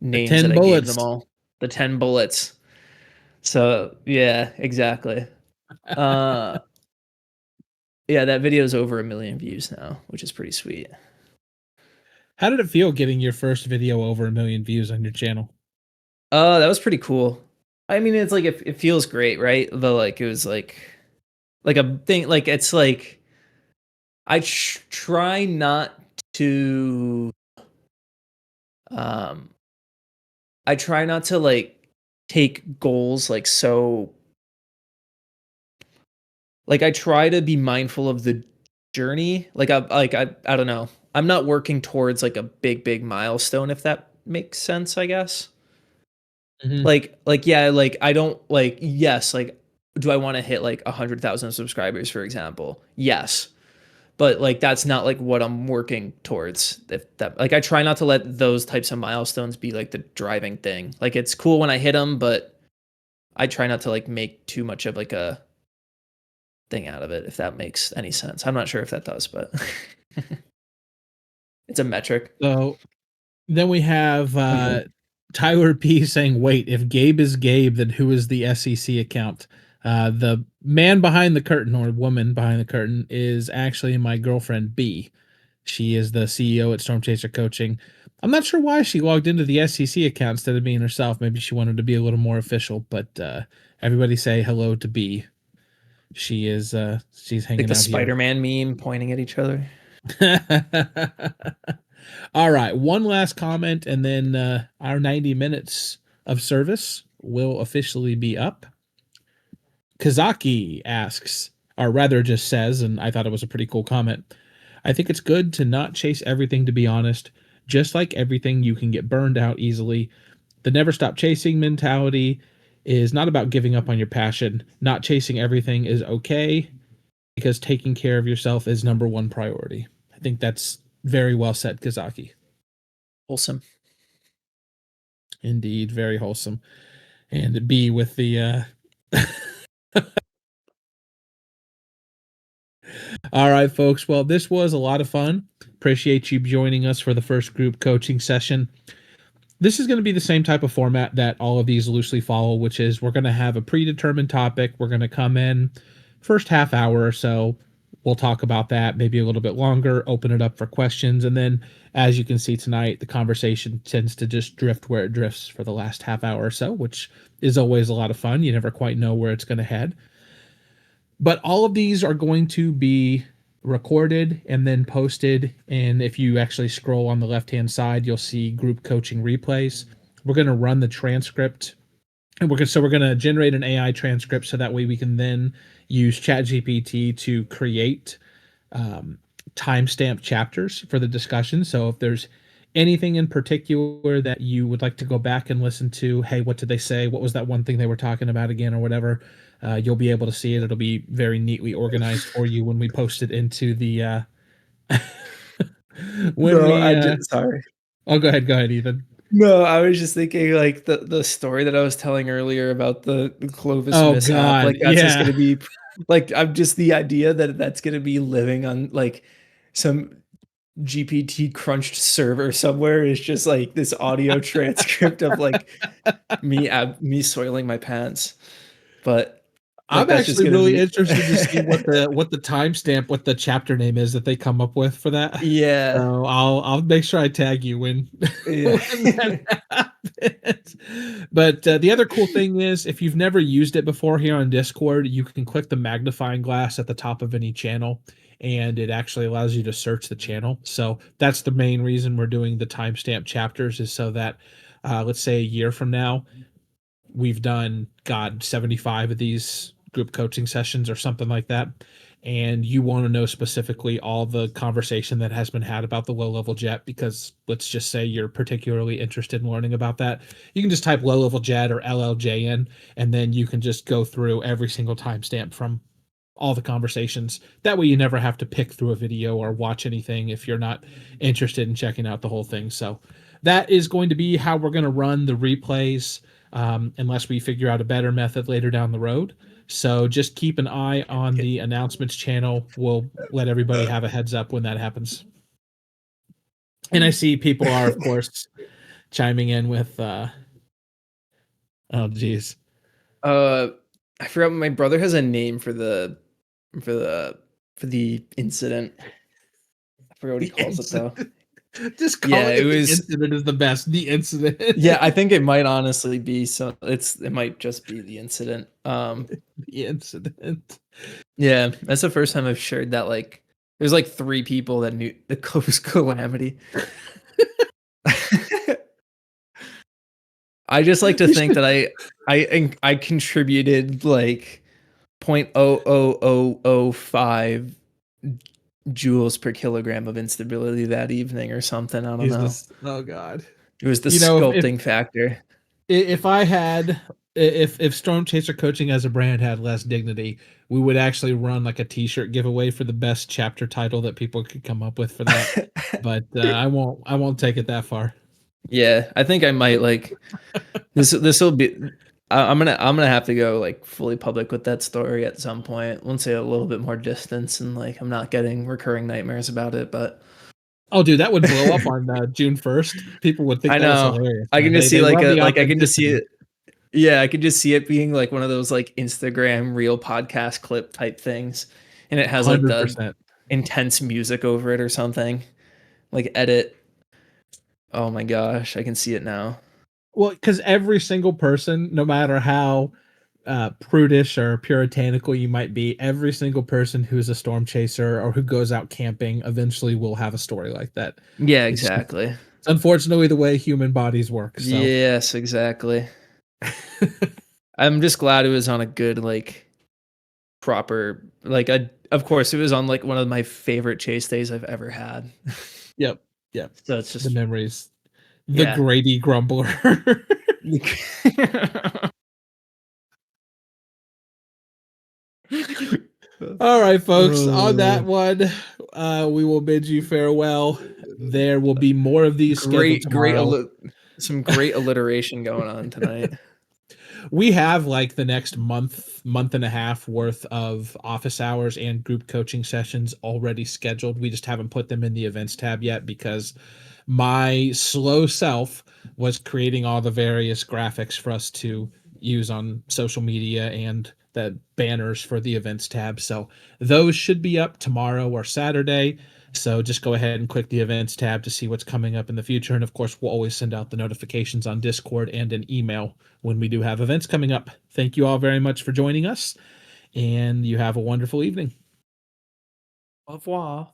names that 10 I gave them bullets. all. The 10 bullets. So yeah, exactly. Uh, yeah, that video is over 1 million views now, which is pretty sweet. How did it feel getting your first video over 1 million views on your channel? That was pretty cool. I mean, it's like it feels great, right? But like it was like a thing. Like it's like I try not to. Um, I try not to like take goals like so. Like I try to be mindful of the journey. I don't know. I'm not working towards like a big milestone, if that makes sense, I guess. Mhm. Yeah, like I don't like yes, like do I want to hit like 100,000 subscribers, for example? Yes. But like that's not like what I'm working towards. If that like I try not to let those types of milestones be like the driving thing. Like it's cool when I hit them, but I try not to like make too much of like a thing out of it, if that makes any sense. I'm not sure if that does, but it's a metric. So then we have Okay. Tyler P saying, "Wait, if Gabe is Gabe, then who is the SEC account?" The man behind the curtain or woman behind the curtain is actually my girlfriend B. She is the CEO at Storm Chaser Coaching. I'm not sure why she logged into the SEC account instead of being herself. Maybe she wanted to be a little more official, but everybody say hello to B. She's Like hanging the out here. Spider-Man meme pointing at each other. All right, one last comment, and then our 90 minutes of service will officially be up. Kazaki asks, or rather just says, and I thought it was a pretty cool comment. I think it's good to not chase everything, to be honest. Just like everything, you can get burned out easily. The never stop chasing mentality is not about giving up on your passion. Not chasing everything is okay because taking care of yourself is number one priority. I think that's very well said, Kazaki. Wholesome. Indeed, very wholesome. And B with the All right, folks. Well, this was a lot of fun. Appreciate you joining us for the first group coaching session. This is going to be the same type of format that all of these loosely follow, which is we're going to have a predetermined topic. We're going to come in first half hour or so. We'll talk about that, maybe a little bit longer, open it up for questions. And then, as you can see tonight, the conversation tends to just drift where it drifts for the last half hour or so, which is always a lot of fun. You never quite know where it's going to head. But all of these are going to be recorded and then posted. And if you actually scroll on the left hand side, you'll see group coaching replays. We're going to run the transcript, and we're going to generate an AI transcript so that way we can then use ChatGPT to create um, timestamp chapters for the discussion. So if there's anything in particular that you would like to go back and listen to, hey, what did they say? What was that one thing they were talking about again, or whatever? You'll be able to see it. It'll be very neatly organized for you when we post it into the when No, we. I just sorry. Oh, go ahead, Ethan. No, I was just thinking like the story that I was telling earlier about the Clovis Oh mishap. God, Like that's just yeah. gonna be like I'm just the idea that that's gonna be living on like some GPT crunched server somewhere is just like this audio transcript of like me soiling my pants. But like I'm that's just actually gonna really be interested to see what the timestamp, what the chapter name is that they come up with for that. yeah. So I'll make sure I tag you when Yeah. when that happens. But the other cool thing is, if you've never used it before here on Discord, you can click the magnifying glass at the top of any channel, and it actually allows you to search the channel. So that's the main reason we're doing the timestamp chapters, is so that let's say a year from now, we've done, God, 75 of these group coaching sessions or something like that, and you want to know specifically all the conversation that has been had about the low level jet, because let's just say you're particularly interested in learning about that, you can just type low level jet or LLJ in, and then you can just go through every single timestamp from all the conversations. That way you never have to pick through a video or watch anything if you're not interested in checking out the whole thing. So that is going to be how we're going to run the replays, unless we figure out a better method later down the road. So just keep an eye on the announcements channel. We'll let everybody have a heads up when that happens. And I see people are, of course, chiming in with, oh, geez. Uh, I forgot my brother has a name for for the for the incident. I forgot what he The calls it though. incident. Just Yeah, calling it it the was incident is the best. The incident. yeah, I think it might honestly be so it might just be the incident. The incident. Yeah, that's the first time I've shared that like there's like 3 people that knew the Clovis calamity. I just like to You think should, that I contributed like 0.00005 joules per kilogram of instability that evening or something. I don't He's know. this. Oh God. It was the You know, sculpting factor. if I had if Storm Chaser Coaching as a brand had less dignity, we would actually run like a T-shirt giveaway for the best chapter title that people could come up with for that. But I won't take it that far. Yeah, I think I might like this. This will be. I'm gonna have to go like fully public with that story at some point. Once I get a little bit more distance and like I'm not getting recurring nightmares about it. But Oh, dude, that would blow up on June 1st. People would think I that was know hilarious, I can man. just see They like love a the like I can just see authenticity. it. Yeah, I could just see it being like one of those like Instagram real podcast clip type things, and it has like the 100%. intense music over it or something. Like edit. Oh my gosh, I can see it now. Well, because every single person, no matter how prudish or puritanical you might be, every single person who's a storm chaser or who goes out camping eventually will have a story like that. Yeah, It's just, exactly. it's unfortunately the way human bodies work. So, Yes, exactly. I'm just glad it was on a good like proper like a of course it was on like one of my favorite chase days I've ever had. yep, yep. So it's The just memories, the yeah. Grady Grumbler. All right, folks. On that Oh, one, we will bid you farewell. There will be more of these scheduled great tomorrow. some great alliteration going on tonight. We have like the next month and a half worth of office hours and group coaching sessions already scheduled. We just haven't put them in the events tab yet because my slow self was creating all the various graphics for us to use on social media and the banners for the events tab. So those should be up tomorrow or Saturday. So just go ahead and click the events tab to see what's coming up in the future. And of course, we'll always send out the notifications on Discord and an email when we do have events coming up. Thank you all very much for joining us, and you have a wonderful evening. Au revoir.